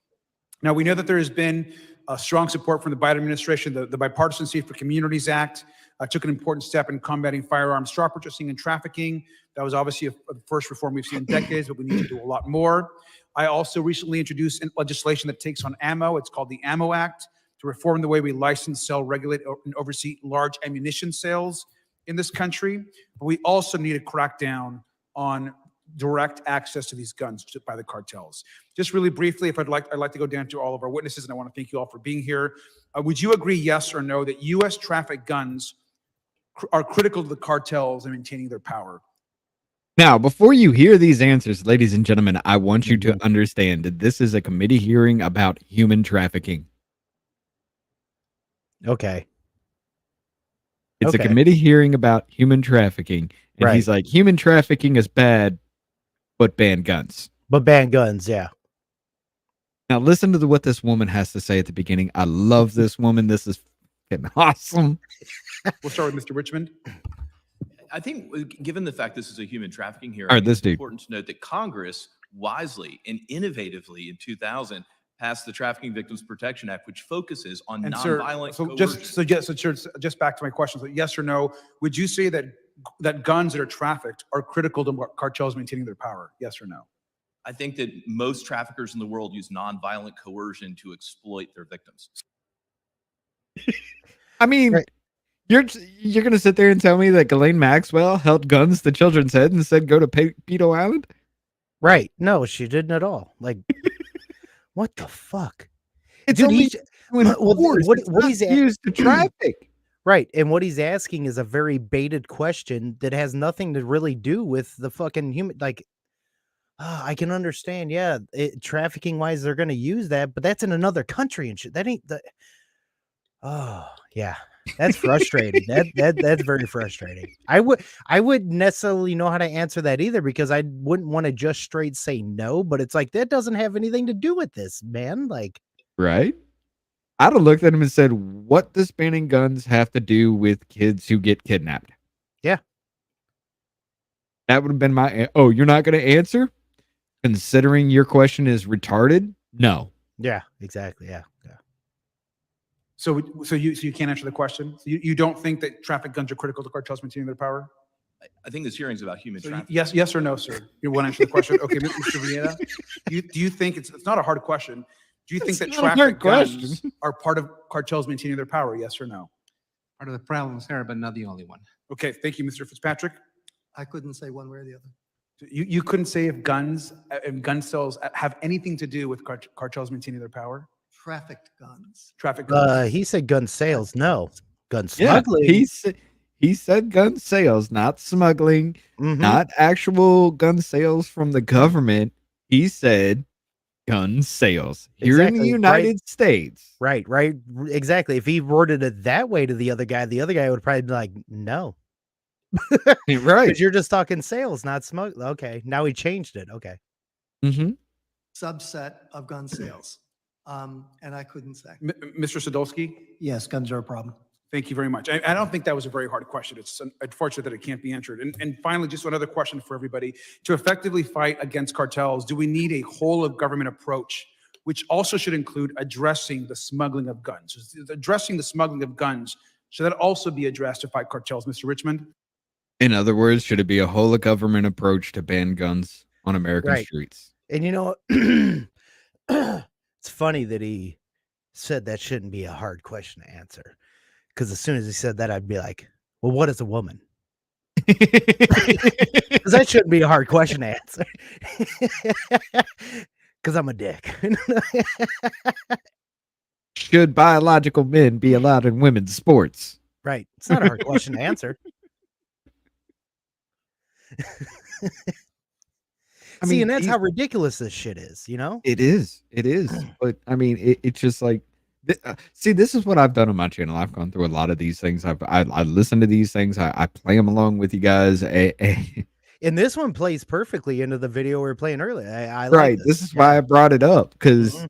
Now, we know that there has been strong support from the Biden administration. The Bipartisan Safe for Communities Act took an important step in combating firearms straw purchasing and trafficking. That was obviously the first reform we've seen in decades, but we need to do a lot more. I also recently introduced legislation that takes on ammo. It's called the Ammo Act, to reform the way we license, sell, regulate, and oversee large ammunition sales in this country. But we also need to crack down on direct access to these guns by the cartels. Just really briefly, I'd like to go down to all of our witnesses, and I want to thank you all for being here. Would you agree, yes or no, that U.S. traffic guns are critical to the cartels in maintaining their power? Now, before you hear these answers, ladies and gentlemen, I want you to understand that this is a committee hearing about human trafficking. Okay. It's a committee hearing about human trafficking. And he's like, human trafficking is bad, but ban guns. But ban guns, yeah. Now listen to what this woman has to say at the beginning. I love this woman. This is fucking awesome. We'll start with Mr. Richmond. I think, given the fact this is a human trafficking hearing, All right, this it's dude. important to note that Congress wisely and innovatively in 2000 passed the Trafficking Victims Protection Act, which focuses on And sir, nonviolent so coercion. just back to my question. So yes or no, would you say that guns that are trafficked are critical to cartels maintaining their power? Yes or no? I think that most traffickers in the world use nonviolent coercion to exploit their victims. I mean, you're going to sit there and tell me that Ghislaine Maxwell held guns to children's heads and said, go to Pedo Island? Right. No, she didn't at all. Like, what the fuck? It's Dude, only what he's used to traffic. Right. And what he's asking is a very baited question that has nothing to really do with the fucking human. Like, I can understand. Yeah. Trafficking wise, they're going to use that, but that's in another country and shit. That ain't the. Oh, yeah. That's frustrating. That's very frustrating. I wouldn't necessarily know how to answer that either, because I wouldn't want to just straight say no, but it's like, that doesn't have anything to do with this, man. Like, right? I'd have looked at him and said, what does banning guns have to do with kids who get kidnapped? Yeah. That would have been my, oh, you're not going to answer? Considering your question is retarded? No. Yeah, exactly. Yeah. Yeah. So you can't answer the question? So you don't think that traffic guns are critical to cartels maintaining their power? I think this hearing is about human trafficking. Yes or no, sir? You want to answer the question? Okay, Mr. Vieta, do you think it's not a hard question? Do you think that traffic guns are part of cartels maintaining their power? Yes or no? Part of the problem, sir, but not the only one. Okay, thank you, Mr. Fitzpatrick. I couldn't say one way or the other. You couldn't say if gun sales have anything to do with cartels maintaining their power? Trafficked guns. Traffic guns. He said gun sales. No. Gun Yeah, smuggling. he said gun sales, not smuggling, not actual gun sales from the government. He said gun sales here in the United States. Right. Exactly. If he worded it that way to the other guy would probably be like, no. Right. Because you're just talking sales, not smuggling. Okay. Now he changed it. Okay. Mm-hmm. Subset of gun sales. And I couldn't say. Mr. Sadolski? Yes, guns are a problem. Thank you very much. I don't think that was a very hard question. It's unfortunate that it can't be answered. And finally, just another question for everybody. To effectively fight against cartels, do we need a whole of government approach, which also should include addressing the smuggling of guns? Addressing the smuggling of guns, should that also be addressed to fight cartels, Mr. Richmond? In other words, should it be a whole of government approach to ban guns on American streets? And you know, it's funny that he said that shouldn't be a hard question to answer. Because as soon as he said that, I'd be like, well, what is a woman? Because that shouldn't be a hard question to answer. Because I'm a dick. Should biological men be allowed in women's sports? Right. It's not a hard question to answer. See, and that's how ridiculous this shit is, you know? It is. But I mean, it's just like, see, this is what I've done on my channel. I've gone through a lot of these things. I listen to these things. I play them along with you guys. And this one plays perfectly into the video we were playing earlier. I right. Like this is why I brought it up, because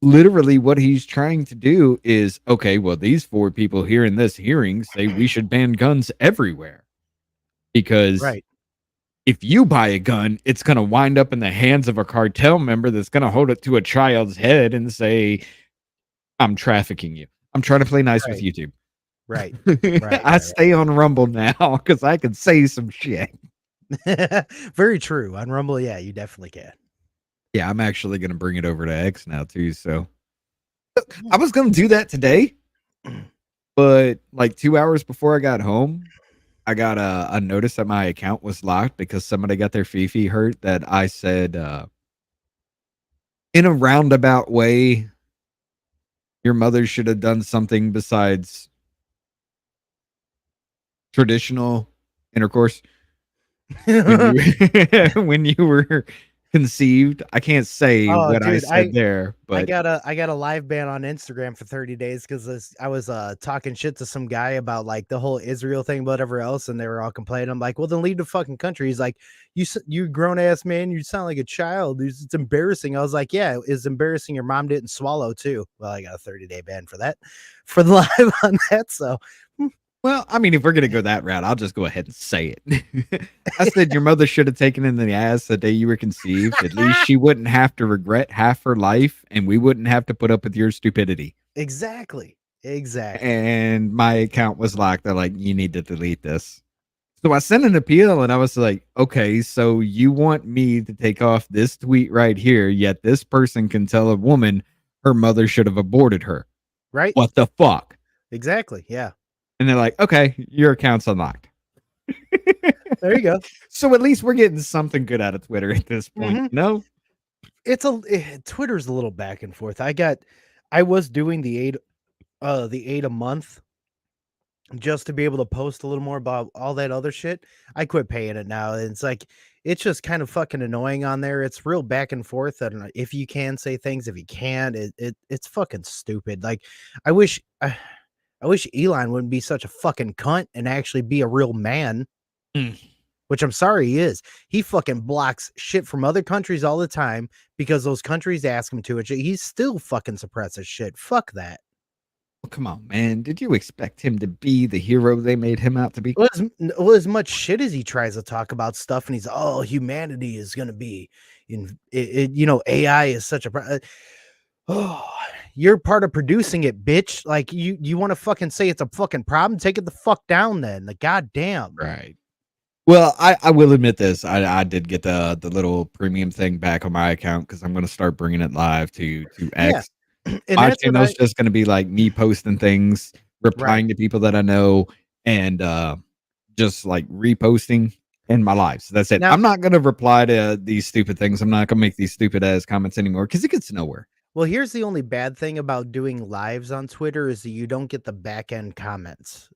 literally what he's trying to do is, okay, well, these 4 people here in this hearing say we should ban guns everywhere. Because if you buy a gun, it's going to wind up in the hands of a cartel member that's going to hold it to a child's head and say, I'm trafficking you. I'm trying to play nice with YouTube. Right. I stay on Rumble now because I can say some shit. Very true. On Rumble, yeah, you definitely can. Yeah, I'm actually going to bring it over to X now too. So I was going to do that today, but like 2 hours before I got home, I got a notice that my account was locked because somebody got their Fifi hurt, that I said in a roundabout way, your mother should have done something besides traditional intercourse when you were conceived. I can't say Oh, what I dude, said there, I but got a live ban on Instagram for 30 days because I was talking shit to some guy about like the whole Israel thing, whatever else, and they were all complaining. I'm like, well, then leave the fucking country. He's like, you grown ass man, you sound like a child. It's embarrassing. I was like, yeah, it's embarrassing. Your mom didn't swallow too. Well, I got a 30-day ban for that, for the live on that. So well, I mean, if we're gonna go that route, I'll just go ahead and say it. I said your mother should have taken in the ass the day you were conceived. At least she wouldn't have to regret half her life, and we wouldn't have to put up with your stupidity. exactly. And my account was locked. They're like, you need to delete this. So I sent an appeal, and I was like, okay, so you want me to take off this tweet right here, yet this person can tell a woman her mother should have aborted her. Right? What the fuck? Exactly. Yeah. And they're like, okay, your account's unlocked. There you go. So at least we're getting something good out of Twitter at this point. No, Twitter's a little back and forth. I was doing the 8 a month just to be able to post a little more about all that other shit. I quit paying it now. And it's like, it's just kind of fucking annoying on there. It's real back and forth. I don't know if you can say things, if you can't, it's fucking stupid. Like, I wish Elon wouldn't be such a fucking cunt and actually be a real man. Which I'm sorry he is. He fucking blocks shit from other countries all the time because those countries ask him to. And he's still fucking suppresses shit. Fuck that. well, come on, man. Did you expect him to be the hero they made him out to be? Well, as much shit as he tries to talk about stuff, and he's humanity is gonna be in it, AI is such a you're part of producing it, bitch. Like you want to fucking say it's a fucking problem? Take it the fuck down then. Like goddamn. Right. Well, I will admit this. I did get the little premium thing back on my account because I'm going to start bringing it live to X. And My that's what channel's just going to be like me posting things, replying to people that I know, and just like reposting in my lives. So that's it. Now- I'm not going to reply to these stupid things. I'm not going to make these stupid ass comments anymore because it gets nowhere. Well, here's the only bad thing about doing lives on Twitter is that you don't get the back end comments.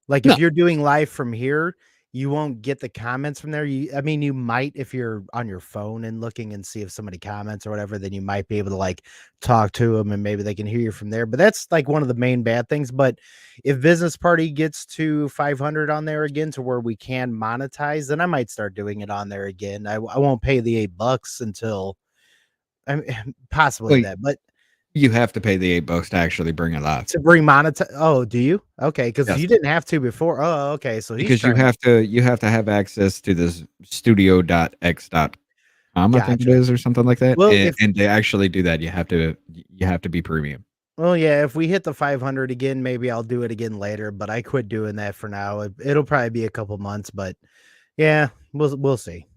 Like if you're doing live from here, you won't get the comments from there. You might if you're on your phone and looking and see if somebody comments or whatever, then you might be able to like talk to them and maybe they can hear you from there. But that's like one of the main bad things. But if Business Party gets to 500 on there again to where we can monetize, then I might start doing it on there again. I won't pay the $8 until possibly that, but you have to pay the $8 to actually bring it live. to bring monetize. Oh, do you? Okay, because Yes. you didn't have to before. Oh, okay. So Because you have to have access to this studio.x.com, I think it is, or something like that. Well, and to actually do that, you have to be premium. Well, yeah, if we hit the 500 again, maybe I'll do it again later, but I quit doing that for now. It'll probably be a couple months, but yeah, we'll see.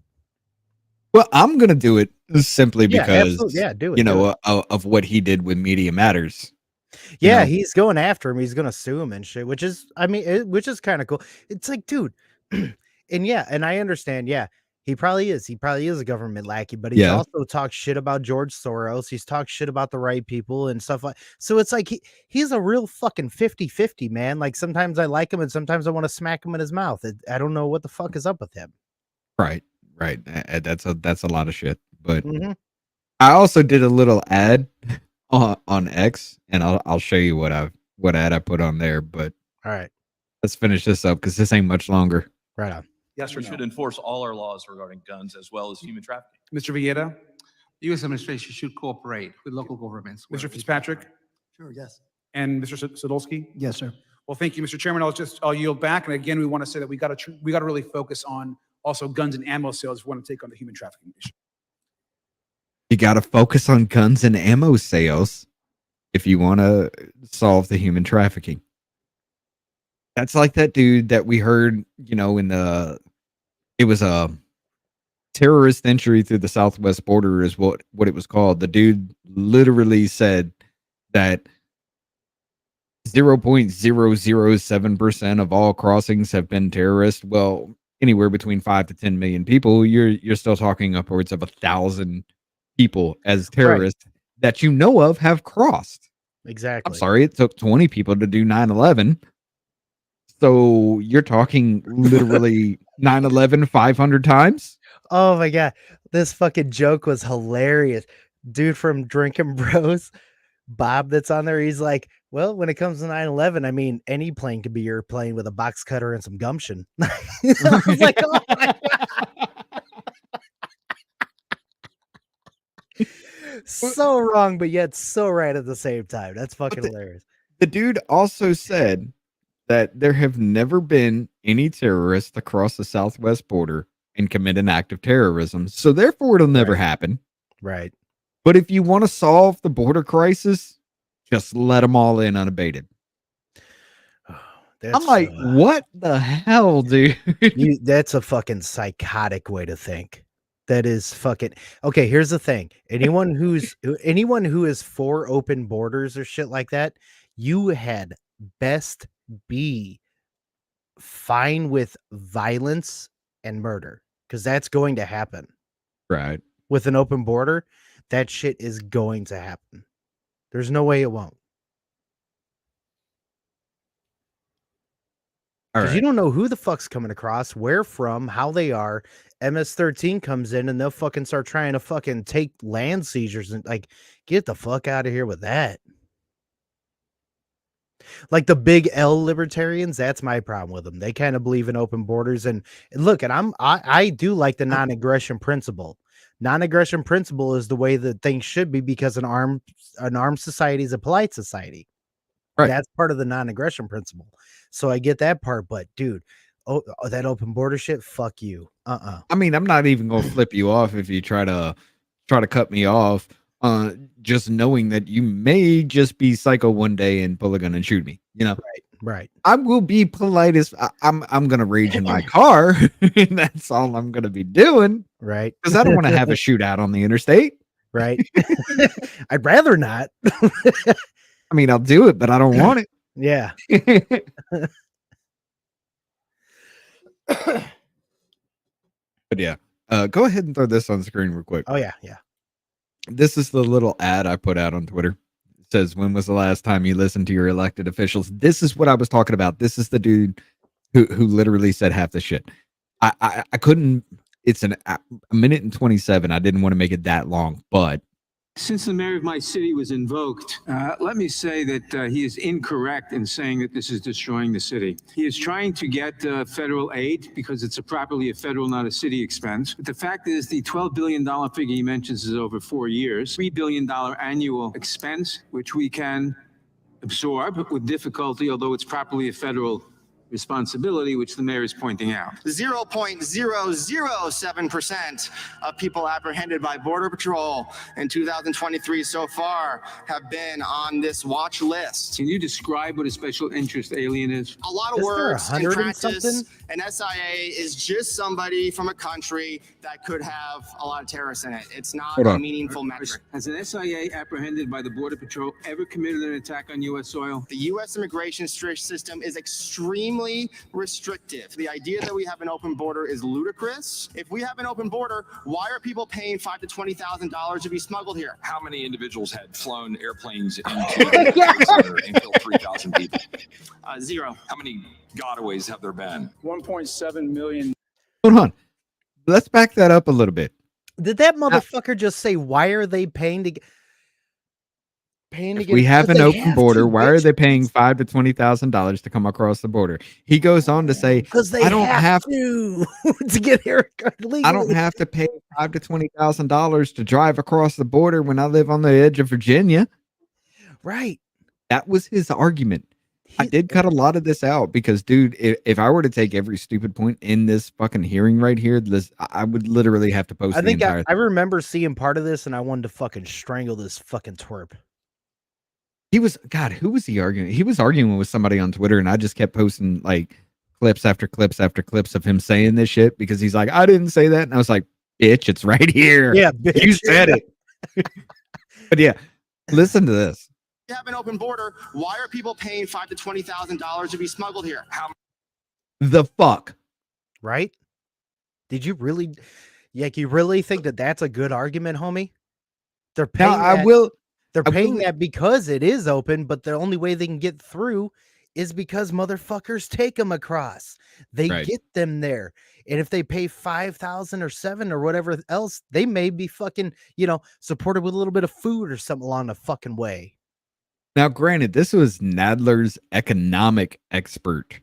Well, I'm gonna do it simply Yeah, because absolutely. Yeah, do it, do of what he did with Media Matters. Yeah, he's going after him. He's gonna sue him and shit, which is kind of cool. It's like, dude, and yeah, and I understand. Yeah, he probably is. He probably is a government lackey, but he's also talked shit about George Soros. He's talked shit about the right people and stuff like. So it's like he's a real fucking 50-50, man. Like sometimes I like him and sometimes I want to smack him in his mouth. I don't know what the fuck is up with him. Right. That's a lot of shit. But Mhm. I also did a little ad on X, and I'll show you what ad I put on there. But all right, let's finish this up because this ain't much longer. Right on. Yes or We no? should enforce all our laws regarding guns as well as human trafficking. Mr. Villeda? The U.S. administration should cooperate with local governments. Mr. Fitzpatrick? Sure, yes. And Mr. Sadolski? Yes, sir. Well, thank you, Mr. Chairman. I'll yield back. And again, we want to say that we got to really focus on also guns and ammo sales if we want to take on the human trafficking issue. You got to focus on guns and ammo sales if you want to solve the human trafficking. That's like that dude that we heard, it was a terrorist entry through the southwest border is what it was called. The dude literally said that 0.007% of all crossings have been terrorist. Well, anywhere between 5 to 10 million people, you're still talking upwards of 1,000 people as terrorists that you know of have crossed. Exactly. I'm sorry, it took 20 people to do 9/11. So you're talking literally 9/11 500 times. Oh my god. This fucking joke was hilarious. Dude from Drinking Bros, Bob, that's on there. He's like, well, when it comes to 9/11, I mean, any plane could be your plane with a box cutter and some gumption. I was like, oh my God. So wrong, but yet so right at the same time. That's fucking hilarious. The dude also said that there have never been any terrorists across the southwest border and commit an act of terrorism. So therefore it'll never happen. Right. But if you want to solve the border crisis, just let them all in unabated. I'm like, what the hell, dude? That's a fucking psychotic way to think. That is fucking okay. Here's the thing: anyone who is for open borders or shit like that, you had best be fine with violence and murder, because that's going to happen. Right. With an open border, that shit is going to happen. There's no way it won't. Because you don't know who the fuck's coming across, where from, how they are. MS-13 comes in and they'll fucking start trying to fucking take land seizures and like get the fuck out of here with that. Like the big L libertarians, that's my problem with them. They kind of believe in open borders and look, and I do like the non-aggression principle. Non-aggression principle is the way that things should be because an armed society is a polite society. Right. That's part of the non-aggression principle. So I get that part, but dude, that open border shit, fuck you. I mean, I'm not even gonna flip you off if you try to cut me off. Just knowing that you may just be psycho one day and pull a gun and shoot me. You know, right. I will be polite as I'm gonna rage in my car, and that's all I'm gonna be doing. Right. Because I don't want to have a shootout on the interstate. Right. I'd rather not. I mean, I'll do it, but I don't want it. Yeah. But yeah, go ahead and throw this on the screen real quick. Oh yeah. This is the little ad I put out on Twitter. It says, when was the last time you listened to your elected officials? This is what I was talking about. This is the dude who literally said half the shit. I couldn't. It's a minute and 27. I didn't want to make it that long, but since the mayor of my city was invoked, let me say that he is incorrect in saying that this is destroying the city. He is trying to get federal aid because it's properly a federal, not a city expense. But the fact is the $12 billion figure he mentions is over 4 years, $3 billion annual expense, which we can absorb with difficulty, although it's properly a federal responsibility, which the mayor is pointing out. 0.007% of people apprehended by Border Patrol in 2023 so far have been on this watch list. Can you describe what a special interest alien is? A lot of words in practice. An SIA is just somebody from a country that could have a lot of terrorists in it. It's not a meaningful metric. Has an SIA apprehended by the Border Patrol ever committed an attack on U.S. soil? The U.S. immigration system is extremely restrictive. The idea that we have an open border is ludicrous. If we have an open border, why are people paying $5,000 to $20,000 to be smuggled here? How many individuals had flown airplanes into the center and killed 3,000 people? 0. How many gotaways have there been? 1.7 million. Hold on. Let's back that up a little bit. Did that motherfucker just say, why are they paying to get if we have an open border, why are they paying $5,000 to $20,000 to come across the border? He goes on to say, because they have to get here legally. I don't have to pay $5,000 to $20,000 to drive across the border when I live on the edge of Virginia. Right. That was his argument. I did cut a lot of this out because, dude, if I were to take every stupid point in this fucking hearing right here, I would literally have to post the entire thing. I remember seeing part of this and I wanted to fucking strangle this fucking twerp. He was, God, who was he arguing? He was arguing with somebody on Twitter, and I just kept posting like clips after clips after clips of him saying this shit because he's like, I didn't say that. And I was like, bitch, it's right here. Yeah, bitch. You said it. But yeah, listen to this. We have an open border. Why are people paying $5,000 to $20,000 to be smuggled here? The fuck? Right? Did you really, you really think that that's a good argument, homie? They're paying. They're paying that because it is open, but the only way they can get through is because motherfuckers take them across. They Right. get them there. And if they pay 5,000 or 7 or whatever else, they may be fucking, supported with a little bit of food or something along the fucking way. Now, granted, this was Nadler's economic expert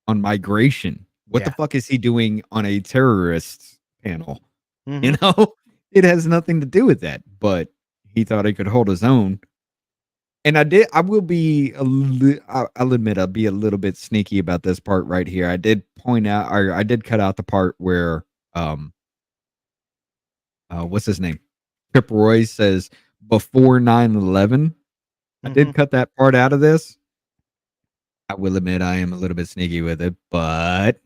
on migration. What the Yeah. fuck is he doing on a terrorist panel? You Mhm. know, it has nothing to do with that, but he thought he could hold his own. And I will be, I'll admit, I'll be a little bit sneaky about this part right here. I did point out, or I did cut out the part where, what's his name? Trip Roy says before 9/11. I did cut that part out of this. I will admit I am a little bit sneaky with it, but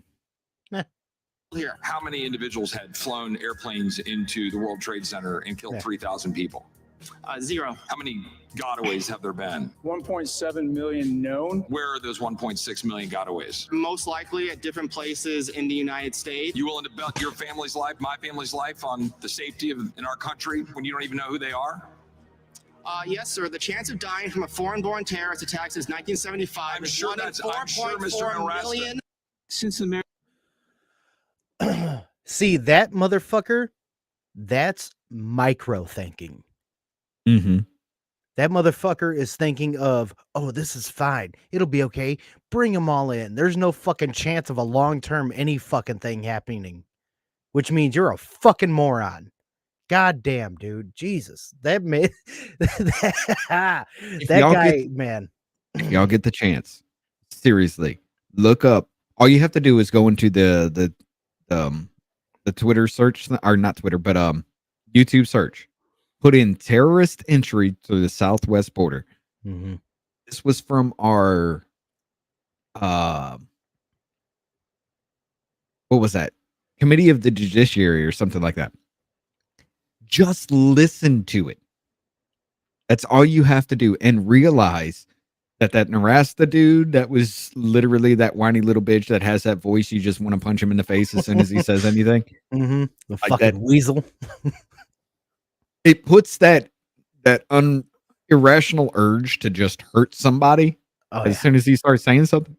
Here, how many individuals had flown airplanes into the World Trade Center and killed 3,000 people? 0. How many gotaways have there been? 1.7 million known. Where are those 1.6 million gotaways? Most likely at different places in the United States. You willing to bet your family's life, my family's life, on the safety in our country when you don't even know who they are? Yes, sir. The chance of dying from a foreign-born terrorist attack since 1975 I'm is sure 1 in that's- I'm sure, Mr. 4.4 Arresta. million. Since America. See, that motherfucker, that's micro thinking. That motherfucker is thinking of, oh, this is fine. It'll be okay. Bring them all in. There's no fucking chance of a long-term any fucking thing happening, which means you're a fucking moron. God damn, dude. Jesus. That man, that y'all guy, man. if y'all get the chance, seriously, look up. All you have to do is go into the Twitter search, or not Twitter, but YouTube search. Put in terrorist entry to the southwest border. Mhm. This was from our what was that? Committee of the Judiciary or something like that. Just listen to it. That's all you have to do, and realize that Narasta dude, that was literally that whiny little bitch that has that voice. You just want to punch him in the face as soon as he says anything. The Like fucking that weasel. It puts that irrational urge to just hurt somebody as soon as he starts saying something.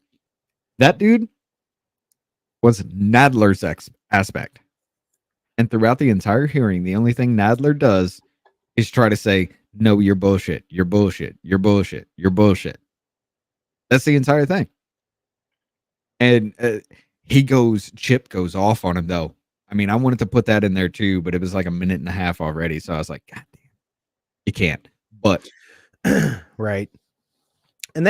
That dude was Nadler's aspect. And throughout the entire hearing, the only thing Nadler does is try to say, no, you're bullshit. You're bullshit. You're bullshit. You're bullshit. That's the entire thing. And Chip goes off on him, though. I mean, I wanted to put that in there too, but it was like a minute and a half already. So I was like, God damn, you can't. But right. And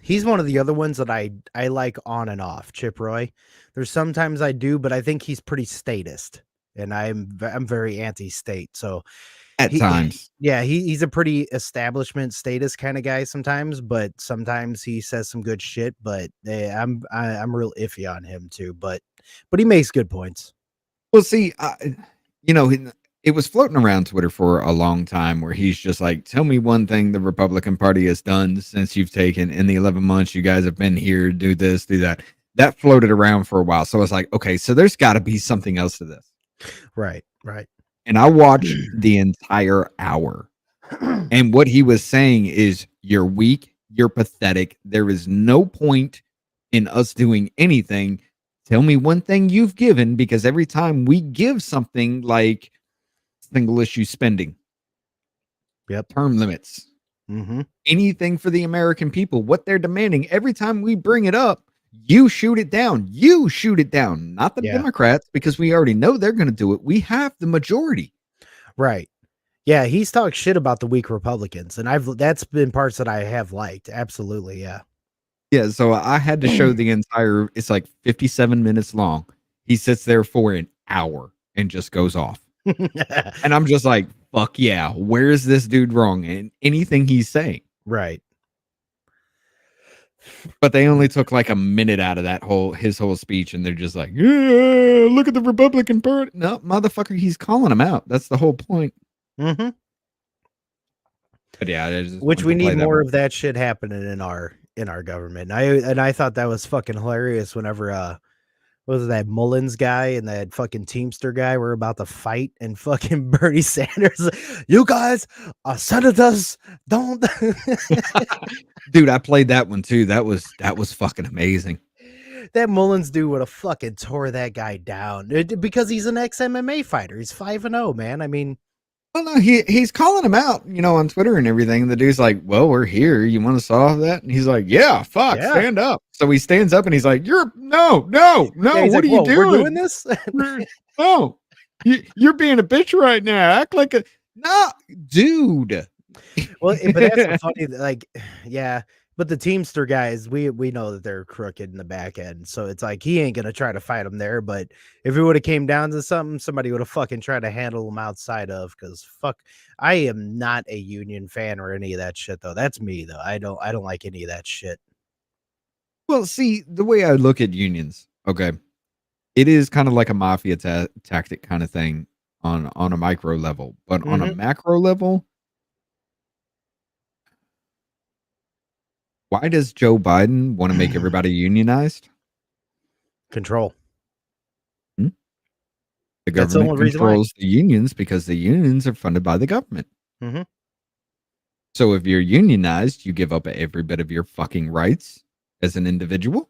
he's one of the other ones that I like on and off, Chip Roy. There's sometimes I do, but I think he's pretty statist, and I'm very anti-state. So at times, yeah, he's a pretty establishment statist kind of guy sometimes, but sometimes he says some good shit. But I'm real iffy on him too. But he makes good points. Well, see, it was floating around Twitter for a long time where he's just like, tell me one thing the Republican Party has done since you've taken in the 11 months you guys have been here, do this, do that. That floated around for a while. So I was like, okay, so there's got to be something else to this. Right. And I watched the entire hour. And what he was saying is, you're weak, you're pathetic. There is no point in us doing anything. Tell me one thing you've given, because every time we give something like single issue spending, term limits, anything for the American people, what they're demanding, every time we bring it up, you shoot it down. You shoot it down, not the Democrats, because we already know they're going to do it. We have the majority. Right. Yeah, he's talked shit about the weak Republicans, and that's been parts that I have liked. Absolutely, yeah. Yeah, so I had to show the entire, it's like 57 minutes long. He sits there for an hour and just goes off. And I'm just like, fuck yeah, where is this dude wrong in anything he's saying? Right. But they only took like a minute out of his whole speech, and they're just like, yeah, look at the Republican Party. No, motherfucker, he's calling them out. That's the whole point. Mm-hmm. But yeah, which we need more of that shit happening in our government. And I thought that was fucking hilarious whenever Was that Mullins guy and that fucking Teamster guy were about to fight, and fucking Bernie Sanders, you guys are senators, don't. Dude, I played that one too. That was fucking amazing. That Mullins dude would have fucking tore that guy down because he's an ex-MMA fighter. He's 5-0, man. I mean, well, no, he's calling him out, on Twitter and everything. The dude's like, "Well, we're here. You want to solve that?" And he's like, "Yeah, fuck, yeah. stand up." So he stands up and he's like, "No. Yeah, What like, are you doing? We're doing this? No, you're being a bitch right now. Act like a no, dude." Well, but that's the funny, like, yeah. But the Teamster guys, we know that they're crooked in the back end, so it's like he ain't gonna try to fight them there. But if it would have came down to something, somebody would have fucking tried to handle them outside of. Because fuck, I am not a union fan or any of that shit, though. That's me, though. I don't like any of that shit. Well, see, the way I look at unions, okay, it is kind of like a mafia tactic kind of thing on a micro level, but on a macro level. Why does Joe Biden want to make everybody unionized? Control. The That's the government only reason why. controls the unions because the unions are funded by the government. So if you're unionized, you give up every bit of your fucking rights as an individual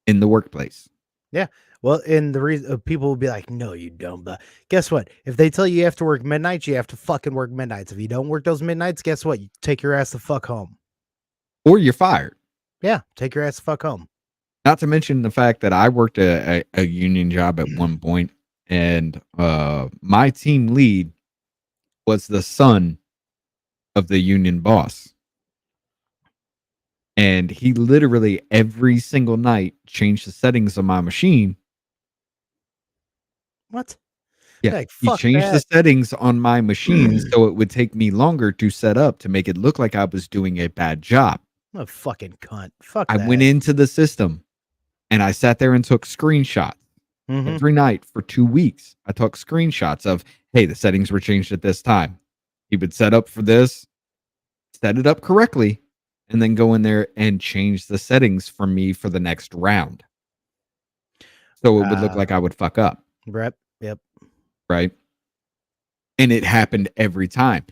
in the workplace. Yeah. Well, and the reason people will be like, "No, you don't." But guess what? If they tell you have to work midnights, you have to fucking work midnights. If you don't work those midnights, guess what? You take your ass the fuck home. Or you're fired. Yeah, take your ass the fuck home. Not to mention the fact that I worked a union job at one point, and my team lead was the son of the union boss. And he literally every single night changed the settings on my machine. What? Yeah, Like, he fuck changed the that. settings on my machine so it would take me longer to set up to make it look like I was doing a bad job. I'm a fucking cunt. Fuck I that. went into the system and I sat there and took screenshots every night for 2 weeks. I took screenshots of, hey, the settings were changed at this time. He would set up for this, set it up correctly, and then go in there and change the settings for me for the next round. So it would look like I would fuck up. Rep. Yep. Right. And it happened every time.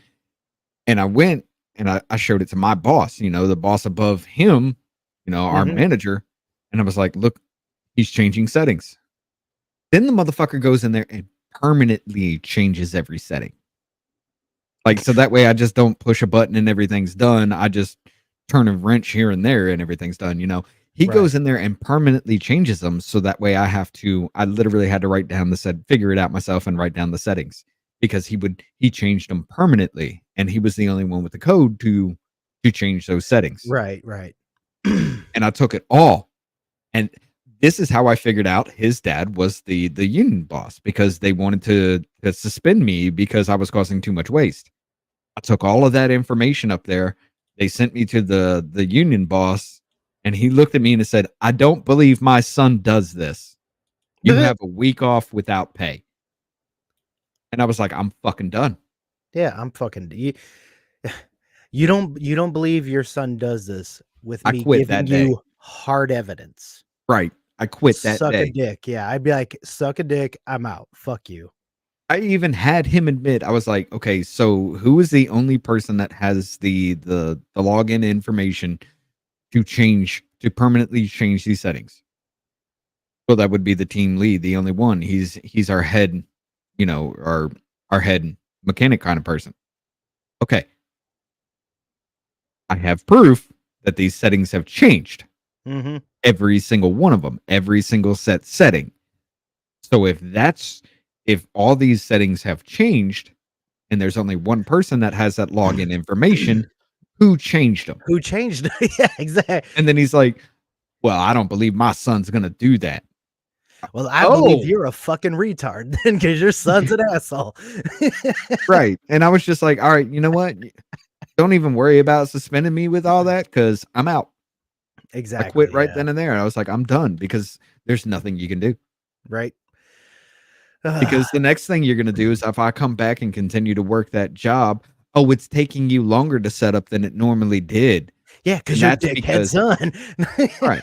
And I went and I showed it to my boss, the boss above him, our manager. And I was like, look, he's changing settings. Then the motherfucker goes in there and permanently changes every setting. Like, so that way I just don't push a button and everything's done. I just turn a wrench here and there and everything's done. He goes in there and permanently changes them. So that way I literally had to write down figure it out myself and write down the settings because he changed them permanently. And he was the only one with the code to change those settings. Right. And I took it all. And this is how I figured out his dad was the union boss because they wanted to suspend me because I was causing too much waste. I took all of that information up there. They sent me to the union boss. And he looked at me and said, I don't believe my son does this. You have a week off without pay. And I was like, I'm fucking done. Yeah, I'm fucking. You don't believe your son does this with me giving you hard evidence. Right. I quit that Suck day. a dick. Yeah, I'd be like, suck a dick. I'm out. Fuck you. I even had him admit, I was like, okay, so who is the only person that has the login information to permanently change these settings? Well, that would be the team lead, the only one. He's our head, our head mechanic kind of person. Okay. I have proof that these settings have changed. Every single one of them, every single setting. So if all these settings have changed and there's only one person that has that login information, who changed them? Who changed it? Yeah, exactly. And then he's like, well, I don't believe my son's going to do that. Well, I believe you're a fucking retard then because your son's an asshole. Right. And I was just like, all right, you know what? Don't even worry about suspending me with all that because I'm out. Exactly. I quit right then and there. And I was like, I'm done because there's nothing you can do. Right. Because the next thing you're going to do is if I come back and continue to work that job, oh, it's taking you longer to set up than it normally did. Yeah, because you're dickhead son. Right.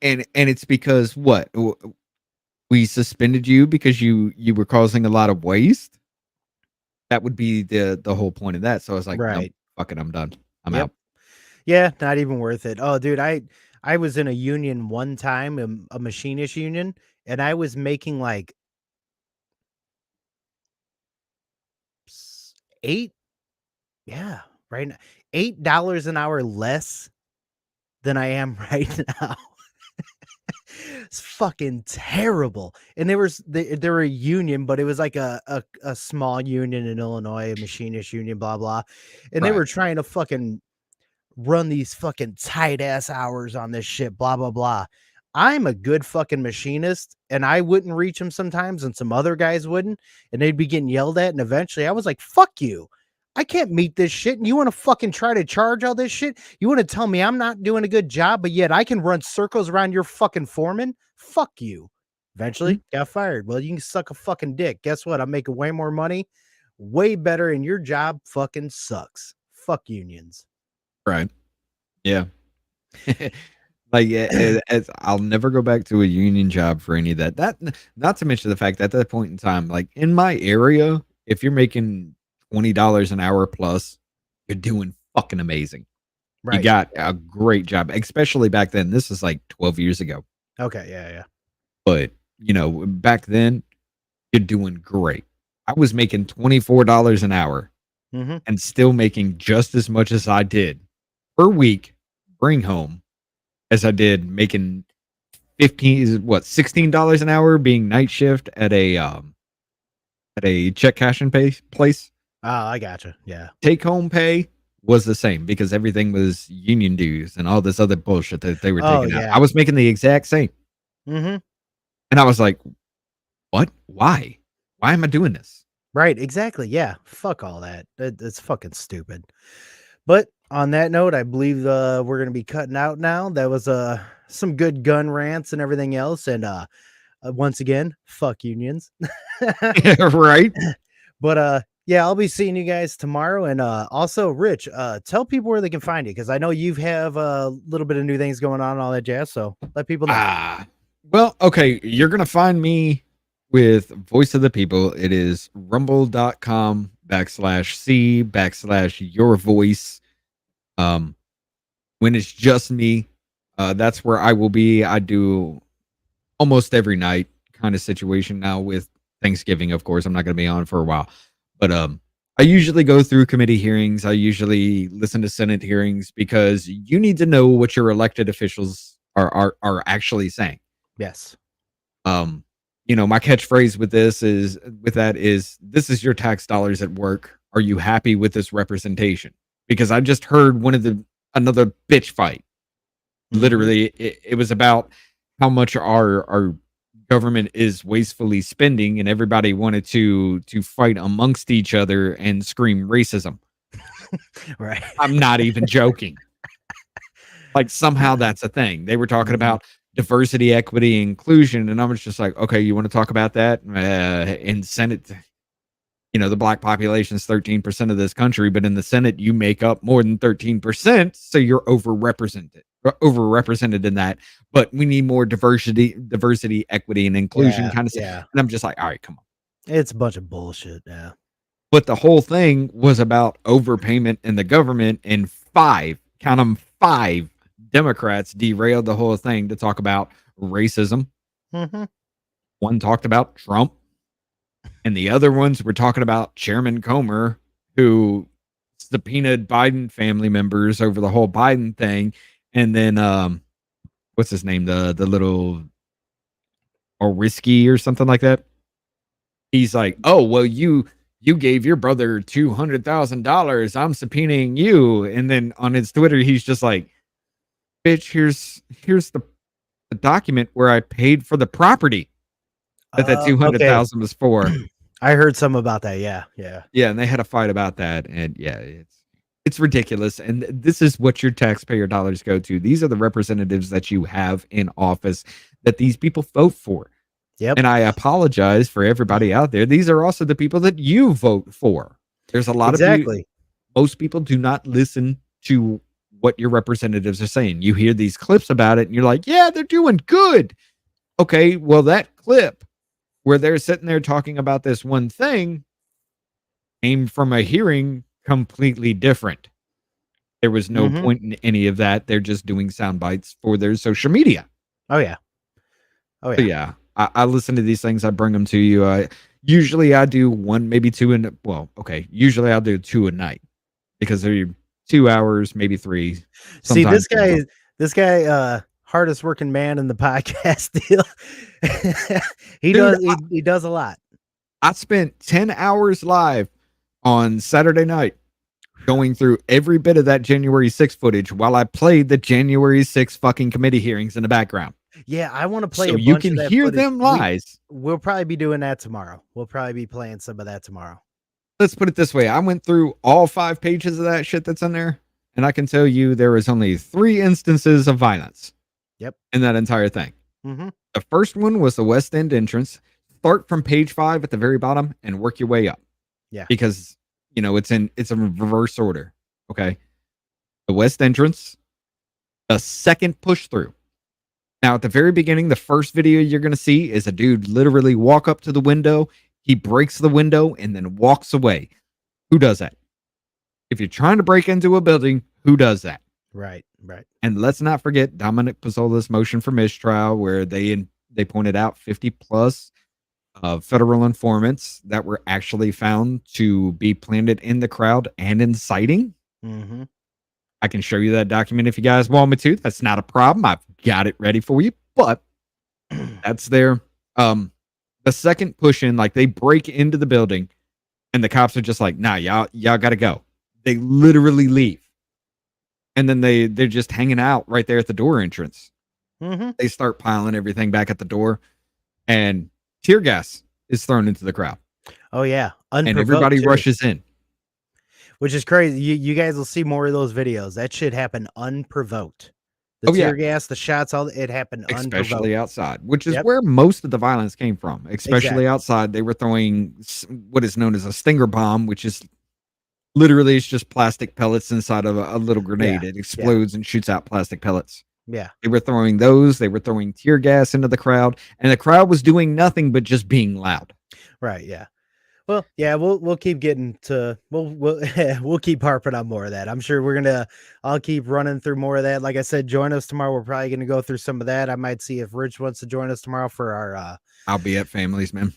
And it's because what? We suspended you because you were causing a lot of waste? That would be the whole point of that. So I was like, "Nope, Right. fuck it, I'm done. I'm Yep. out." Yeah, not even worth it. Oh, dude, I was in a union one time, a machinist union, and I was making like 8 yeah, right now, $8 an hour less than I am right now. It's fucking terrible. And they were a union, but it was like a small union in Illinois, a machinist union, blah blah. And they Right. were trying to fucking run these fucking tight ass hours on this shit, blah blah blah. I'm a good fucking machinist, and I wouldn't reach them sometimes, and some other guys wouldn't, and they'd be getting yelled at. And eventually, I was like, "Fuck you! I can't meet this shit." And you want to fucking try to charge all this shit? You want to tell me I'm not doing a good job, but yet I can run circles around your fucking foreman? Fuck you! Eventually, got fired. Well, you can suck a fucking dick. Guess what? I'm making way more money, way better, and your job fucking sucks. Fuck unions. Right. Yeah. Like, as I'll never go back to a union job for any of that. Not to mention the fact that at that point in time, like in my area, if you're making $20 an hour plus, you're doing fucking amazing. You Right. got a great job, especially back then. This is like 12 years ago. Okay. Yeah. Yeah. But, back then, you're doing great. I was making $24 an hour Mm-hmm. and still making just as much as I did per week, bring home, as I did making $16 an hour being night shift at a check cash and pay place. Oh, I gotcha. Yeah. Take home pay was the same because everything was union dues and all this other bullshit that they were Oh, taking out. yeah. I was making the exact same. Mm-hmm. And I was like, what? Why? Why am I doing this? Right. Exactly. Yeah. Fuck all that. It's fucking stupid. But on that note, I believe we're gonna be cutting out now. That was some good gun rants and everything else. And once again, fuck unions. Right. But yeah, I'll be seeing you guys tomorrow. And also, Rich, tell people where they can find you because I know you have a little bit of new things going on and all that jazz. So let people know. Well, okay, you're gonna find me with Voice of the People. It is rumble.com/C/your voice. When it's just me, that's where I will be. I do almost every night kind of situation now with Thanksgiving, of course. I'm not gonna be on for a while. But I usually go through committee hearings. I usually listen to Senate hearings because you need to know what your elected officials are actually saying. Yes. My catchphrase with that is this is your tax dollars at work. Are you happy with this representation? Because I just heard another bitch fight. Literally, it was about how much our government is wastefully spending, and everybody wanted to fight amongst each other and scream racism. Right. I'm not even joking. Like somehow that's a thing. They were talking about diversity, equity, inclusion, and I was just like, okay, you want to talk about that? In Senate, the black population is 13% of this country, but in the Senate, you make up more than 13%, so you're overrepresented in that. But we need more diversity, equity, and inclusion kind of stuff. Yeah. And I'm just like, all right, come on. It's a bunch of bullshit. Yeah. But the whole thing was about overpayment in the government, and 5 Democrats derailed the whole thing to talk about racism. Mm-hmm. One talked about Trump, and the other ones were talking about Chairman Comer, who subpoenaed Biden family members over the whole Biden thing. And then, what's his name? The little Risky or something like that. He's like, oh, well, you gave your brother $200,000. I'm subpoenaing you. And then on his Twitter, he's just like, bitch, here's the document where I paid for the property that 200,000 was for. I heard some about that. Yeah. Yeah, and they had a fight about that. And yeah, it's ridiculous. And this is what your taxpayer dollars go to. These are the representatives that you have in office that these people vote for. Yep. And I apologize for everybody out there. These are also the people that you vote for. There's a lot of people. Most people do not listen to what your representatives are saying. You hear these clips about it and you're like, yeah, they're doing good. Okay, well, that clip where they're sitting there talking about this one thing came from a hearing completely different. There was no point in any of that. They're just doing sound bites for their social media. Oh yeah. Oh yeah. So yeah, I listen to these things. I bring them to you. Usually I do one, maybe two, usually I'll do two a night because they're 2 hours, maybe 3. See, Sometimes this guy, hardest working man in the podcast deal. he Dude, he does a lot. I spent 10 hours live on Saturday night going through every bit of that January 6th footage while I played the January 6th fucking committee hearings in the background. Yeah, I want to play So a you bunch can of that hear footage. them lies. We'll probably be doing that tomorrow. We'll probably be playing some of that tomorrow. Let's put it this way. I went through all 5 pages of that shit that's in there, and I can tell you there was only 3 instances of violence. Yep. In that entire thing. Mm-hmm. The first one was the West End entrance. Start from page 5 at the very bottom and work your way up. Yeah. Because, it's a reverse order. Okay. The West entrance, the second push through. Now, at the very beginning, the first video you're going to see is a dude literally walk up to the window. He breaks the window and then walks away. Who does that? If you're trying to break into a building, who does that? Right, right. And let's not forget Dominic Pizzola's motion for mistrial, where they pointed out 50 plus federal informants that were actually found to be planted in the crowd and inciting. Mm-hmm. I can show you that document if you guys want me to. That's not a problem. I've got it ready for you. But that's their the second push in, like they break into the building and the cops are just like, nah, y'all gotta go. They literally leave. And then they're just hanging out right there at the door entrance. Mm-hmm. They start piling everything back at the door, and tear gas is thrown into the crowd. Oh yeah, and everybody rushes in, which is crazy. You guys will see more of those videos. That shit happened unprovoked. The tear gas, the shots, all it happened especially unprovoked. outside, which is where most of the violence came from. Especially outside, they were throwing what is known as a stinger bomb, which is literally it's just plastic pellets inside of a little grenade. It explodes and shoots out plastic pellets. Yeah. They were throwing those. They were throwing tear gas into the crowd, and the crowd was doing nothing but just being loud. Right. Yeah. Well, yeah, we'll keep getting to we'll keep harping on more of that. I'm sure I'll keep running through more of that. Like I said, join us tomorrow. We're probably gonna go through some of that. I might see if Rich wants to join us tomorrow for our I'll be at Families, man.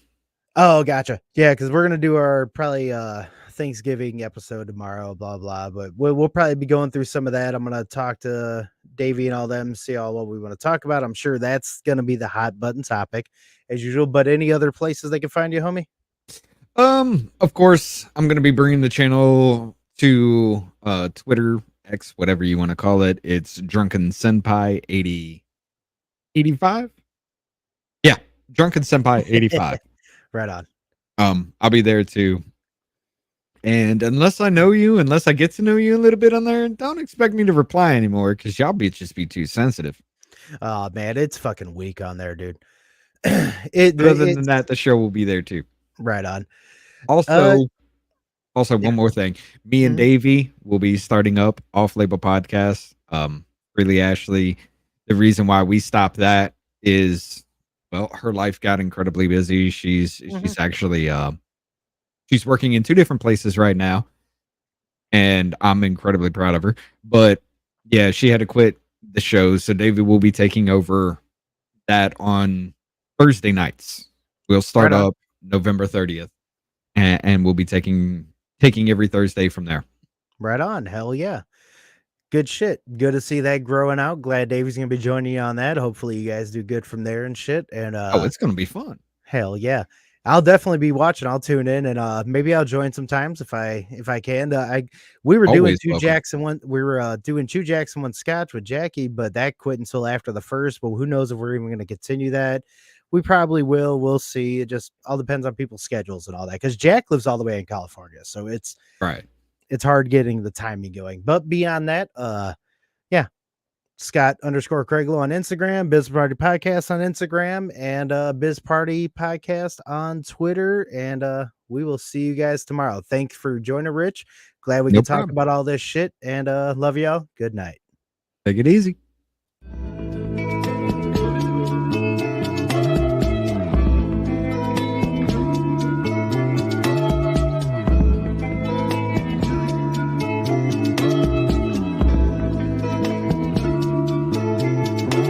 Oh, gotcha. Yeah, because we're gonna do our probably Thanksgiving episode tomorrow, blah blah. But we'll probably be going through some of that. I'm gonna talk to Davey and all them, see all what we want to talk about. I'm sure that's gonna be the hot button topic as usual. But any other places they can find you, homie? Of course, I'm gonna be bringing the channel to Twitter, X, whatever you want to call it. It's Drunken Senpai 85. Yeah, Drunken Senpai 85. Right on. I'll be there too. And unless I get to know you a little bit on there, don't expect me to reply anymore because y'all just be too sensitive. Oh man, it's fucking weak on there, dude. Other than that, the show will be there too. Right on. Also, one more thing. Me and Davey will be starting up off-label podcast. Really, Ashley, the reason why we stopped that is, well, her life got incredibly busy. She's actually she's working in 2 different places right now, and I'm incredibly proud of her. But yeah, she had to quit the show, so Davey will be taking over that on Thursday nights. We'll start up November 30th. And we'll be taking every Thursday from there. Right on. Hell yeah. Good shit. Good to see that growing out. Glad Davey's gonna be joining you on that. Hopefully you guys do good from there and shit. And it's gonna be fun. Hell yeah. I'll definitely be watching. I'll tune in and maybe I'll join sometimes if I can. We were doing 2 jacks and one. We were doing 2 jacks and 1 scotch with Jackie, but that quit until after the first. But who knows if we're even going to continue that? We probably will. We'll see. It just all depends on people's schedules and all that. Because Jack lives all the way in California, so it's hard getting the timing going. But beyond that, yeah, Scott_Craiglow on Instagram, Biz Party Podcast on Instagram, and Biz Party Podcast on Twitter. And we will see you guys tomorrow. Thanks for joining, Rich. Glad we No could talk problem. about all this shit. And love y'all. Good night. Take it easy.